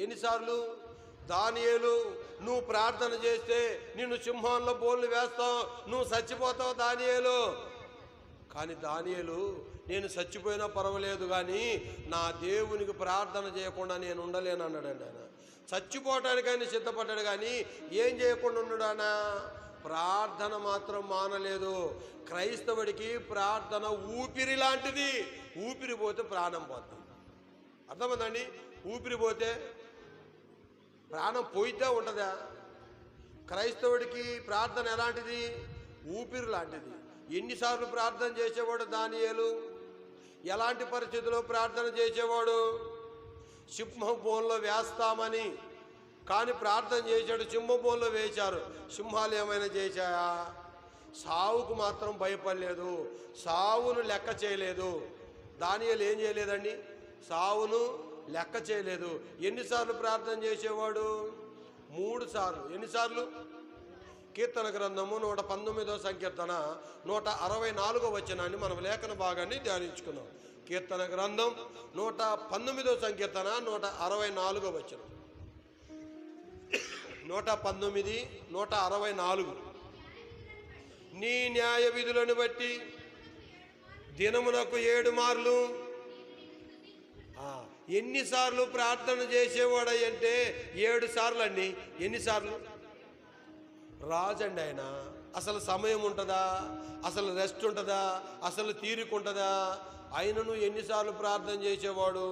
ఎన్నిసార్లు? దానియేలు, నువ్వు ప్రార్థన చేస్తే నిన్ను సింహంలో బోళ్ళు వేస్తావు, నువ్వు చచ్చిపోతావు దానియేలు. కానీ దానియేలు, నేను చచ్చిపోయినా పర్వాలేదు కానీ నా దేవునికి ప్రార్థన చేయకుండా నేను ఉండలేను అన్నాడండి. ఆయన చచ్చిపోవటానికి ఆయన సిద్ధపడ్డాడు కానీ ఏం చేయకుండా ఉన్నాడానా? ప్రార్థన మాత్రం మానలేదు. క్రైస్తవుడికి ప్రార్థన ఊపిరి లాంటిది. ఊపిరి పోతే ప్రాణం పోతుంది. అర్థమైందండి? ఊపిరి పోతే ప్రాణం పోయితే ఉంటుందా? క్రైస్తవుడికి ప్రార్థన ఎలాంటిది? ఊపిరి లాంటిది. ఎన్నిసార్లు ప్రార్థన చేసేవాడు దానియేలు? ఎలాంటి పరిస్థితుల్లో ప్రార్థన చేసేవాడు? సింహం బోన్లో వేస్తామని కానీ ప్రార్థన చేశాడు. సింహం బోన్లో వేశారు. సింహాలు ఏమైనా చేశాయా? సావుకు మాత్రం భయపడలేదు. సావును లెక్క చేయలేదు. దానియేలు ఏం చేయలేదండి? సావును లెక్క చేయలేదు. ఎన్నిసార్లు ప్రార్థన చేసేవాడు? 3 సార్లు. ఎన్నిసార్లు? కీర్తన గ్రంథము 119వ సంకీర్తన 164వ వచనాన్ని మనం లేఖన భాగాన్ని ధ్యానించుకున్నాం. కీర్తన గ్రంథం 119వ సంకీర్తన 164వ వచనం. 119, 164. నీ న్యాయ విధులను బట్టి దినమునకు 7 మార్లు. ఎన్నిసార్లు ప్రార్థన చేసేవాడంటే 7 సార్లు అండి. ఎన్నిసార్లు? రాజండి ఆయన. అసలు సమయం ఉంటుందా? అసలు రెస్ట్ ఉంటుందా? అసలు తీరిక ఉంటుందా? ఆయనను ఎన్నిసార్లు ప్రార్థన చేసేవాడు?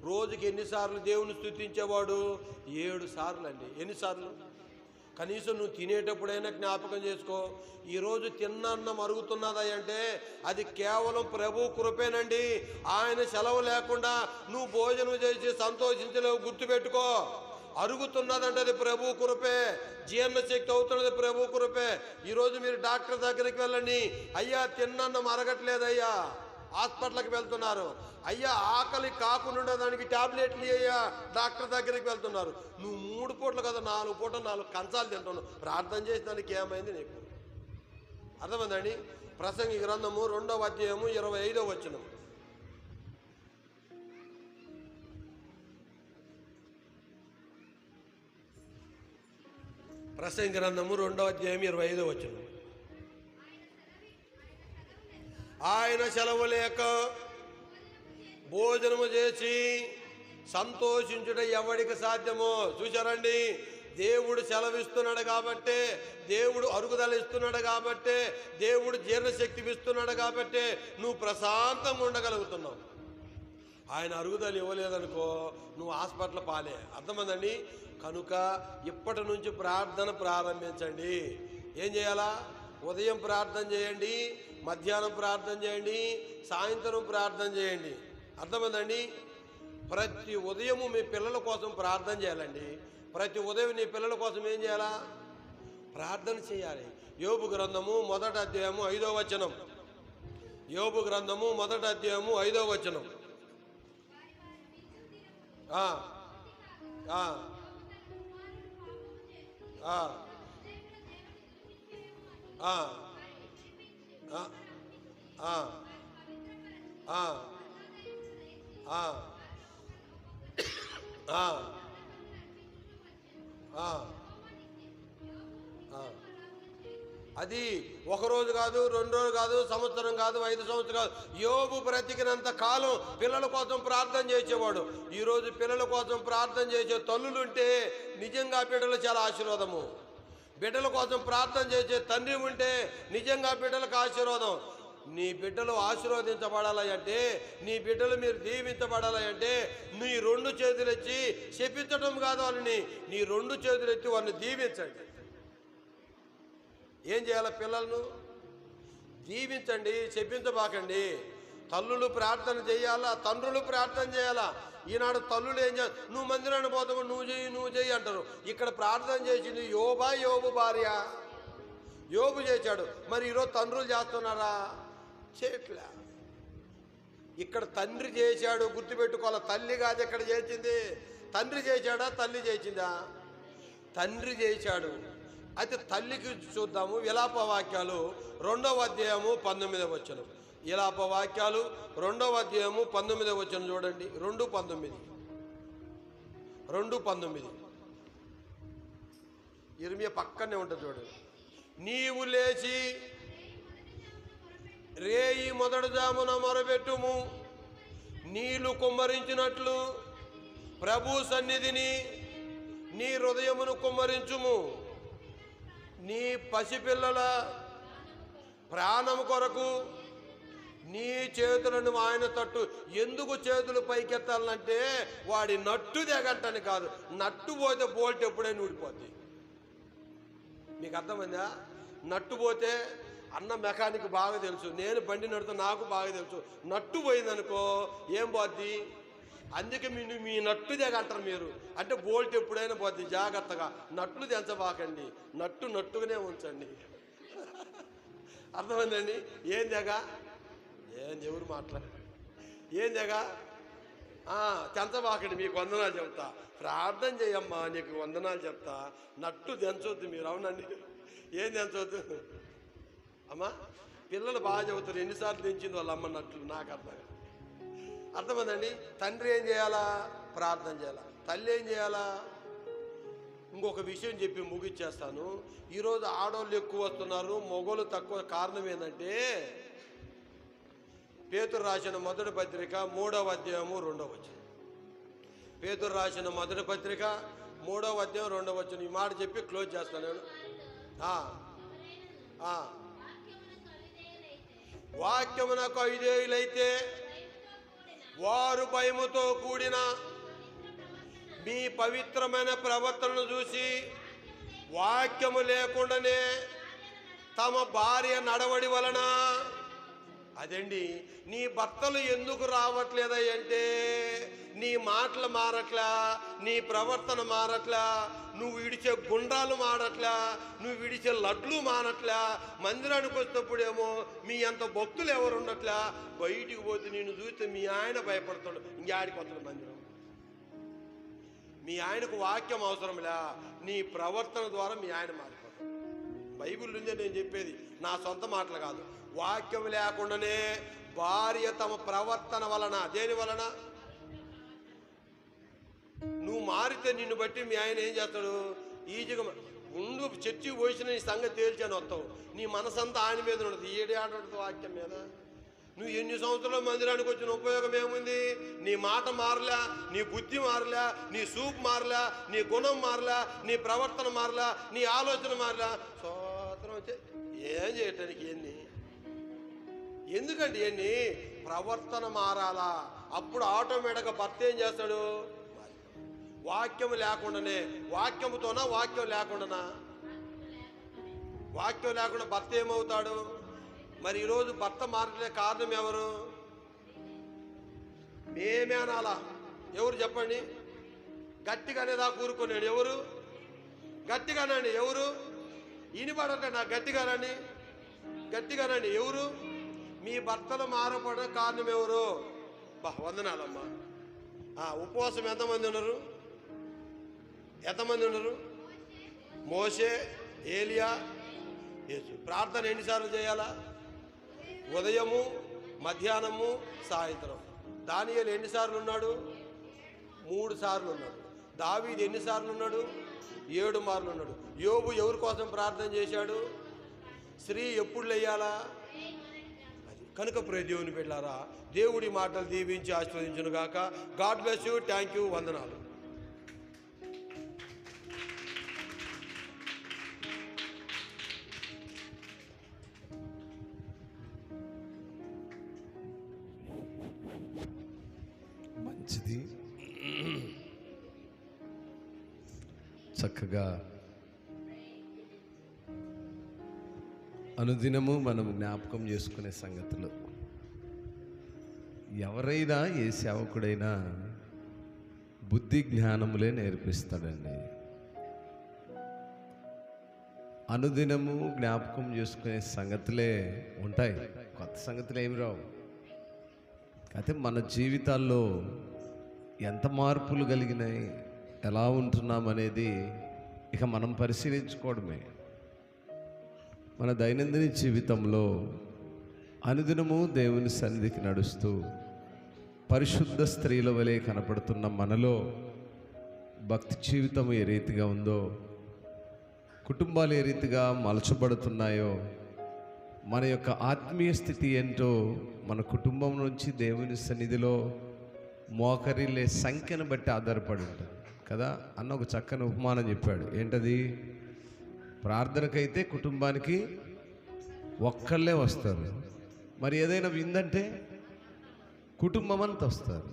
రోజుకి ఎన్నిసార్లు దేవుని స్తుతించేవాడు? 7 సార్లు అండి. ఎన్నిసార్లు? కనీసం నువ్వు తినేటప్పుడైనా జ్ఞాపకం చేసుకో. ఈరోజు తిన్నన్నం అరుగుతున్నదా అంటే అది కేవలం ప్రభు కృపేనండి. ఆయన సెలవు లేకుండా నువ్వు భోజనం చేసి సంతోషించలేవు. గుర్తుపెట్టుకో, అరుగుతున్నదంటే అది ప్రభు కృపే. జీర్ణశక్తి అవుతున్నది ప్రభు కృపే. ఈరోజు మీరు డాక్టర్ దగ్గరికి వెళ్ళండి, అయ్యా తిన్నన్నం అరగట్లేదయ్యా, హాస్పిటల్కి వెళ్తున్నారు. అయ్యా ఆకలి కాకుండా దానికి టాబ్లెట్లు అయ్యా, డాక్టర్ దగ్గరికి వెళ్తున్నారు. నువ్వు 3 పూటలు కదా 4 పూటలు 4 కంచాలు తింటున్నావు. ప్రార్థన చేసి దానికి ఏమైంది నీకు? అర్థమైందండి? ప్రసంగి గ్రంథము 2వ అధ్యాయము 25వ వచనం. ప్రసంగి గ్రంథము 2వ అధ్యాయం 25వ వచనం. ఆయన సెలవు లేక భోజనము చేసి సంతోషించుట ఎవడికి సాధ్యమో? చూశారండి? దేవుడు సెలవిస్తున్నాడు కాబట్టే, దేవుడు అరుగుదల ఇస్తున్నాడు కాబట్టే, దేవుడు జీర్ణశక్తి ఇస్తున్నాడు కాబట్టే నువ్వు ప్రశాంతంగా ఉండగలుగుతున్నావు. ఆయన అరుగుదల ఇవ్వలేదనుకో నువ్వు హాస్పిటల్ పాలే. అర్థమైందండి? కనుక ఇప్పటి నుంచి ప్రార్థన ప్రారంభించండి. ఏం చేయాలా? ఉదయం ప్రార్థన చేయండి, మధ్యాహ్నం ప్రార్థన చేయండి, సాయంత్రం ప్రార్థన చేయండి. అర్థమైందండి? ప్రతి ఉదయము మీ పిల్లల కోసం ప్రార్థన చేయాలండి. ప్రతి ఉదయం నీ పిల్లల కోసం ఏం చేయాలా? ప్రార్థన చేయాలి. యోబు గ్రంథము 1వ అధ్యాయము 5వ వచనం. యోబు గ్రంథము 1వ అధ్యాయము 5వ వచనం. అది ఒకరోజు కాదు, 2 రోజులు కాదు, సంవత్సరం కాదు, 5 సంవత్సరం కాదు. యోబు బ్రతికినంత కాలం పిల్లల కోసం ప్రార్థన చేసేవాడు. ఈరోజు పిల్లల కోసం ప్రార్థన చేసే తల్లులుంటే నిజంగా బిడ్డలు చాలా ఆశీర్వాదము. బిడ్డల కోసం ప్రార్థన చేసే తండ్రి ఉంటే నిజంగా బిడ్డలకు ఆశీర్వాదం. నీ బిడ్డలు ఆశీర్వదించబడాలి అంటే, నీ బిడ్డలు మీరు దీవించబడాలి అంటే నీ 2 చేతులు ఎత్తి శపించడం కాదు వాళ్ళని, నీ 2 చేతులు ఎత్తి వాళ్ళని దీవించండి. ఏం చేయాలి? పిల్లలను దీవించండి, శపించబాకండి. తల్లులు ప్రార్థన చేయాలా, తండ్రులు ప్రార్థన చేయాలా. ఈనాడు తల్లులు ఏం చేయాలి? నువ్వు మందిరాన్ని పోతావు, నువ్వు చెయ్యి అంటారు. ఇక్కడ ప్రార్థన చేసింది యోబు భార్య. యోబు చేశాడు. మరి ఈరోజు తండ్రులు చేస్తున్నారా? చేయట్లే. ఇక్కడ తండ్రి చేశాడు, గుర్తుపెట్టుకోవాలి. తల్లి కాదు ఇక్కడ చేసింది. తండ్రి చేశాడా, తల్లి చేసిందా? తండ్రి చేశాడు. అయితే తల్లికి చూద్దాము. విలాప వాక్యాలు 2వ అధ్యాయము 19వ వచనం. విలాప వాక్యాలు 2వ అధ్యాయము 19వ వచనం చూడండి. 2:19 ఇర్మియా పక్కనే ఉంటుంది చూడండి. నీవు లేచి రేయి మొదటి జామున మొరబెట్టుము, నీళ్లు కుమ్మరించినట్లు ప్రభు సన్నిధిని నీ హృదయమును కుమ్మరించుము. నీ పసిపిల్లల ప్రాణం కొరకు నీ చేతులను ఆయన తట్టు. ఎందుకు చేతులు పైకెత్తాలంటే వాడి నట్టు దిగంటని కాదు. నట్టు పోతే బోల్ట్ ఎప్పుడైనా ఊడిపోద్ది. మీకు అర్థమైందా? నట్టు పోతే అన్న మెకానిక్ బాగా తెలుసు, నేను బండి నడుతా నాకు బాగా తెలుసు. నట్టు పోయిందనుకో ఏం పోద్ది? అందుకే మీ నట్టు దిగంటారు మీరు. అంటే బోల్ట్ ఎప్పుడైనా పోద్ది. జాగ్రత్తగా నట్లు తెంచబాకండి, నట్టుగానే ఉంచండి. అర్థమైందండి? ఏం దిగ? ఎవరు మాట్లాడు? ఏం దిగ? తెంచబాకండి. మీకు వందనాలు చెప్తా, ప్రార్థన చేయమ్మా, నీకు వందనాలు చెప్తా. నట్టు తెంచొద్దు మీరు. అవునండి, ఏం తెంచొద్దు అమ్మా. పిల్లలు బాగా చెబుతారు, ఎన్నిసార్లు తెంచింది వాళ్ళ అమ్మ నట్లు. నాకు అర్థమైందండి? తండ్రి ఏం చేయాలా? ప్రార్థన చేయాలా. తల్లి ఏం చేయాలా? ఇంకొక విషయం చెప్పి ముగిచ్చేస్తాను. ఈరోజు ఆడవాళ్ళు ఎక్కువ వస్తున్నారు, మగవాళ్ళు తక్కువ. కారణం ఏంటంటే పేతురు రాసిన మొదటి పత్రిక 3వ అధ్యాయము 2వ వచనం. పేతురు రాసిన మొదటి పత్రిక 3వ అధ్యాయం 2వ వచనం. ఈ మాట చెప్పి క్లోజ్ చేస్తాను నేను. వాక్యమునకు అవిధేయులైతే వారు భయముతో కూడిన మీ పవిత్రమైన ప్రవర్తనను చూసి వాక్యము లేకుండానే తమ భార్య నడవడి వలన. అదండి, నీ భర్తలు ఎందుకు రావట్లేదంటే నీ మాటలు మారట్లా, నీ ప్రవర్తన మారట్లా, నువ్వు విడిచే గుండ్రాలు మారట్లా, నువ్వు విడిచే లడ్లు మారట్లా. మందిరానికి వచ్చేటప్పుడేమో మీ అంత భక్తులు ఎవరు ఉండట్లా. బయటికి పోతే నేను చూస్తే మీ ఆయన భయపడతాడు. ఇంకేడికి వస్తాడు మందిరం. మీ ఆయనకు వాక్యం అవసరంలే, నీ ప్రవర్తన ద్వారా మీ ఆయన మారిపోతాడు. బైబిల్ నుంచే నేను చెప్పేది, నా సొంత మాటలు కాదు. వాక్యం లేకుండానే భార్య తమ ప్రవర్తన వలన, దేని వలన? నువ్వు మారితే నిన్ను బట్టి మీ ఆయన ఏం చేస్తాడు? ఈజీగా ముందు చర్చికి పోసిన నీ సంగతి తేల్చాను వస్తావు. నీ మనసంతా ఆయన మీద ఉండదు. ఏడే ఆడుతుంది వాక్యం మీద. నువ్వు ఎన్ని సంవత్సరాలు మందిరానికి వచ్చిన ఉపయోగం ఏముంది? నీ మాట మారలా, నీ బుద్ధి మారలా, నీ చూపు మారలా, నీ గుణం మారలా, నీ ప్రవర్తన మారలా, నీ ఆలోచన మారలా. స్వాతంత్రం వచ్చే ఏం చేయటానికి ఎన్ని? ఎందుకంటే ఎన్ని? ప్రవర్తన మారాలా. అప్పుడు ఆటోమేటిక్గా భర్త ఏం చేస్తాడు? వాక్యం లేకుండానే. వాక్యముతోనా వాక్యం లేకుండానా? వాక్యం లేకుండా భర్త ఏమవుతాడు? మరి ఈరోజు భర్త మారలే కారణం ఎవరు? మేమే అనాలా? ఎవరు చెప్పండి? గట్టిగానే దా కూరుకున్నాడు. ఎవరు? గట్టిగానండి. ఎవరు? ఈనిపడట నా గట్టిగానండి, గట్టిగానండి. ఎవరు? మీ భర్తలు మారపడ కారణం ఎవరు? వందనాలమ్మా. ఉపవాసం ఎంతమంది ఉన్నారు? మోషే, ఏలియా, యేసు. ప్రార్థన ఎన్నిసార్లు చేయాలా? ఉదయము, మధ్యాహ్నము, సాయంత్రం. దానియేలు ఎన్నిసార్లు ఉన్నాడు? 3 సార్లు ఉన్నాడు. దావీదు ఎన్నిసార్లు ఉన్నాడు? 7 మార్లు ఉన్నాడు. యోబు ఎవరి కోసం ప్రార్థన చేశాడు? స్త్రీ ఎప్పుడు లేయాలా? అది కనుక ప్రియ దేవుని బిడ్డలారా, దేవుడి మాటలు దీవించి ఆశీర్వదించును గాక. God bless you. Thank you. వందనాలు. మంచిది. చక్కగా అనుదినము మనం జ్ఞాపకం చేసుకునే సంగతులు. ఎవరైనా ఏ సేవకుడైనా బుద్ధి జ్ఞానములే నేర్పిస్తాడండి. అనుదినము జ్ఞాపకం చేసుకునే సంగతులే ఉంటాయి, కొత్త సంగతులు ఏమి రావు. అయితే మన జీవితాల్లో ఎంత మార్పులు కలిగినాయి, ఎలా ఉంటున్నాం అనేది ఇక మనం పరిశీలించుకోవడమే. మన దైనందిన జీవితంలో అనుదినము దేవుని సన్నిధికి నడుస్తూ పరిశుద్ధ స్త్రీల వలె కనపడుతున్న మనలో భక్తి జీవితం ఏ రీతిగా ఉందో, కుటుంబాలు ఏ రీతిగా మలచబడుతున్నాయో, మన యొక్క ఆత్మీయ స్థితి ఏంటో మన కుటుంబం నుంచి దేవుని సన్నిధిలో మోకరిల్లే సంఖ్యను బట్టి ఆధారపడి ఉంటుంది కదా. అన్న ఒక చక్కని ఉపమానం చెప్పాడు. ఏంటది? ప్రార్థనకైతే కుటుంబానికి ఒక్కళ్ళే వస్తారు, మరి ఏదైనా విందంటే కుటుంబం అంతా వస్తారు.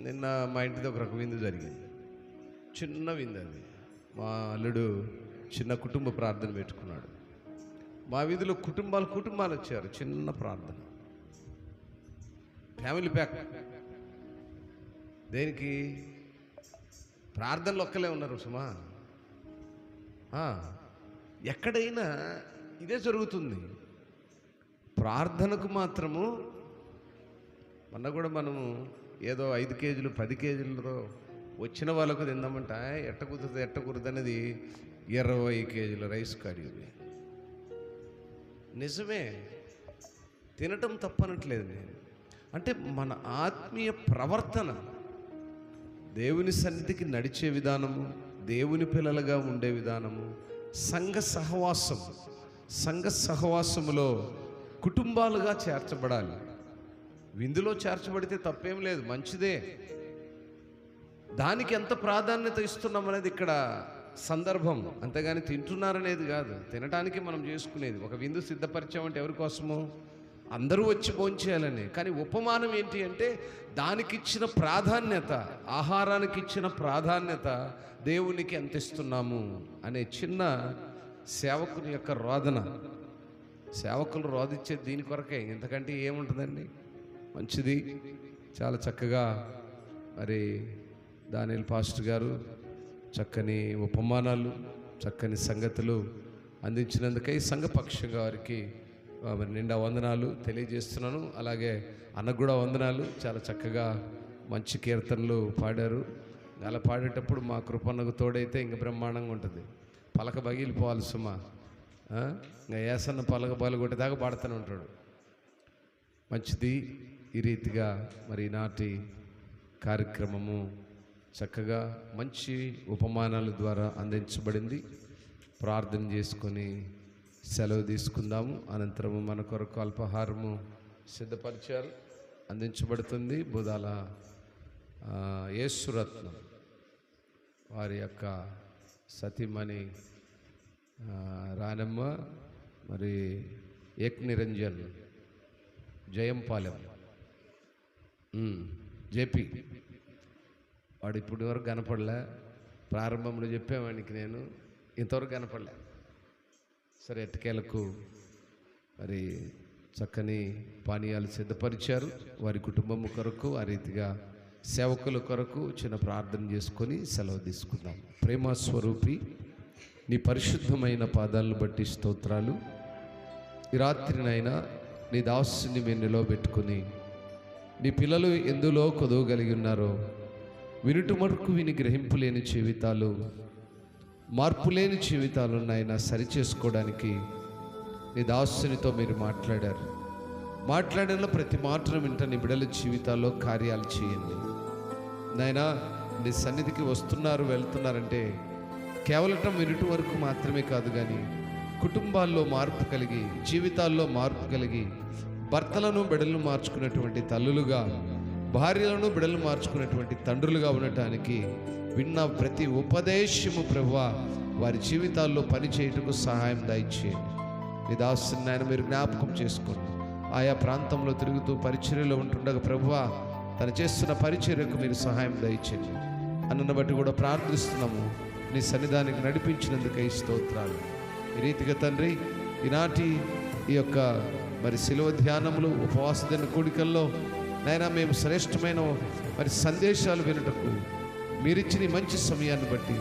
నిన్న మా ఇంటి దగ్గర ఒక విందు జరిగింది, చిన్న విందు. అది మా అల్లుడు చిన్న కుటుంబ ప్రార్థన పెట్టుకున్నాడు. మా వీధిలో కుటుంబాలు వచ్చారు. చిన్న ప్రార్థన, ఫ్యామిలీ ప్యాక్. దేనికి? ప్రార్థనలు ఒక్కలే ఉన్నారు సుమా. ఎక్కడైనా ఇదే జరుగుతుంది. ప్రార్థనకు మాత్రము మొన్న కూడా మనము ఏదో 5 కేజీలు 10 కేజీలతో వచ్చిన వాళ్ళకు తిందామంట. ఎట్ట కుదురుతుంది అనేది 20 కేజీల రైస్ కడిగి. నిజమే, తినటం తప్పనట్లేదు నేను. అంటే మన ఆత్మీయ ప్రవర్తన, దేవుని సన్నిధికి నడిచే విధానము, దేవుని పిల్లలుగా ఉండే విధానము, సంఘ సహవాసములో కుటుంబాలుగా చేర్చబడాలి. విందులో చేర్చబడితే తప్పేం లేదు, మంచిదే. దానికి ఎంత ప్రాధాన్యత ఇస్తున్నాం అనేది ఇక్కడ సందర్భం. అంతేగాని తింటున్నారనేది కాదు. తినడానికి మనం చేసుకునేది. ఒక విందు సిద్ధపరిచామంటే ఎవరి కోసము? అందరూ వచ్చి భోంచేయాలని. కానీ ఉపమానం ఏంటి అంటే దానికి ఇచ్చిన ప్రాధాన్యత, ఆహారానికి ఇచ్చిన ప్రాధాన్యత దేవునికి ఎంత ఇస్తున్నాము అనే చిన్న సేవకుని యొక్క రోదన. సేవకులు రోధించేది దీని కొరకే, ఇంతకంటే ఏముంటుందండి? మంచిది. చాలా చక్కగా మరి దానియేల్ పాస్టర్ గారు చక్కని ఉపమానాలు, చక్కని సంగతులు అందించినందుకై సంఘపక్షంగా వారికి మరి నిండా వందనాలు తెలియజేస్తున్నాను. అలాగే అన్నకు కూడా వందనాలు. చాలా చక్కగా మంచి కీర్తనలు పాడారు. అలా పాడేటప్పుడు మా కృపన్నకు తోడైతే ఇంక బ్రహ్మాండంగా ఉంటుంది. పలక పగిలిపోవాలి సుమా. ఇంకా ఏసన్న పలక పగలగొట్టేదాకా పాడుతూనే ఉంటాడు. మంచిది. ఈ రీతిగా మరి నాటి కార్యక్రమము చక్కగా మంచి ఉపమానాల ద్వారా అందించబడింది. ప్రార్థన చేసుకొని సెలవు తీసుకుందాము. అనంతరము మన కొరకు అల్పాహారము సిద్ధపరిచారు, అందించబడుతుంది. బుధాల యేసురత్నం వారి యొక్క సతీమణి రానమ్మ, మరి ఏక్ నిరంజన్ జయంపాలెం జేపీ. వాడు ఇప్పుడు వరకు కనపడలే. ప్రారంభంలో చెప్పేవాడికి నేను, ఇంతవరకు కనపడలే. సరే, ఎట్టకేలకు మరి చక్కని పానీయాలు సిద్ధపరిచారు. వారి కుటుంబం కొరకు, ఆ రీతిగా సేవకుల కొరకు చిన్న ప్రార్థన చేసుకొని సెలవు తీసుకుందాం. ప్రేమ స్వరూపి, నీ పరిశుద్ధమైన పాదాలను బట్టి స్తోత్రాలు. ఈ రాత్రినైనా నీ దాసుని మేము నిలవబెట్టుకుని, నీ పిల్లలు ఎందులో కొదవగలిగి ఉన్నారో వినుట మటుకు విని గ్రహింపు లేని జీవితాలు, మార్పు లేని జీవితాలు నాయన సరిచేసుకోవడానికి నీ దాసునితో మీరు మాట్లాడిన ప్రతి మాటను వింట నీ బిడ్డల జీవితాల్లో కార్యాలు చేయండి నాయన. నీ సన్నిధికి వస్తున్నారు, వెళ్తున్నారంటే కేవలం వినుట వరకు మాత్రమే కాదు, కానీ కుటుంబాల్లో మార్పు కలిగి, జీవితాల్లో మార్పు కలిగి, భర్తలను బిడ్డలను మార్చుకున్నటువంటి తల్లులుగా, భార్యలను బిడ్డలను మార్చుకున్నటువంటి తండ్రులుగా ఉండటానికి విన్న ప్రతి ఉపదేశము ప్రభువా వారి జీవితాల్లో పనిచేయటకు సహాయం దయచేయండి. నీ దాసుని నాయన మీరు జ్ఞాపకం చేసుకోండి. ఆయా ప్రాంతంలో తిరుగుతూ పరిచర్యలో ఉంటుండగా ప్రభువా తను చేస్తున్న పరిచర్యకు మీరు సహాయం దయచేయండి. అన్నను బట్టి కూడా ప్రార్థిస్తున్నాము. నీ సన్నిధానికి నడిపించినందుకై స్తోత్రాలు. ఈ రీతిగా తండ్రి ఈనాటి ఈ యొక్క మరి శిలువ ధ్యానములు, ఉపవాస దిన కూడికల్లో నైనా మేము శ్రేష్టమైన మరి సందేశాలు వినుటకు మీరిచ్చిన మంచి సమయాన్ని బట్టి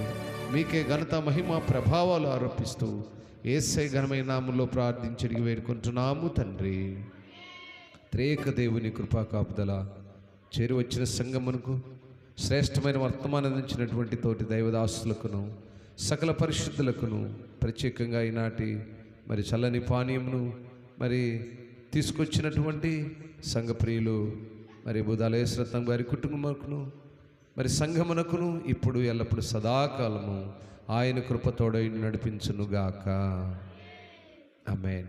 మీకే ఘనత, మహిమ, ప్రభావాలు ఆరోపిస్తూ యేసయ్య ఘనమైన నామములో ప్రార్థించి అడిగి వేడుకుంటున్నాము తండ్రి. త్రేక దేవుని కృపా కాపుదల చేరి వచ్చిన సంగమునకు, శ్రేష్టమైన వర్తమానం అందించినటువంటి తోటి దైవదాసులకును, సకల పరిశుద్ధులకును, ప్రత్యేకంగా ఈనాటి మరి చల్లని పానీయమును మరి తీసుకొచ్చినటువంటి సంఘప్రియులు మరి బుధాలేశ్వరత్నం గారి కుటుంబమునకును, మరి సంఘమునకును ఇప్పుడు ఎల్లప్పుడు సదాకాలము ఆయన కృపతోడై నడిపించునుగాక. ఆమేన్.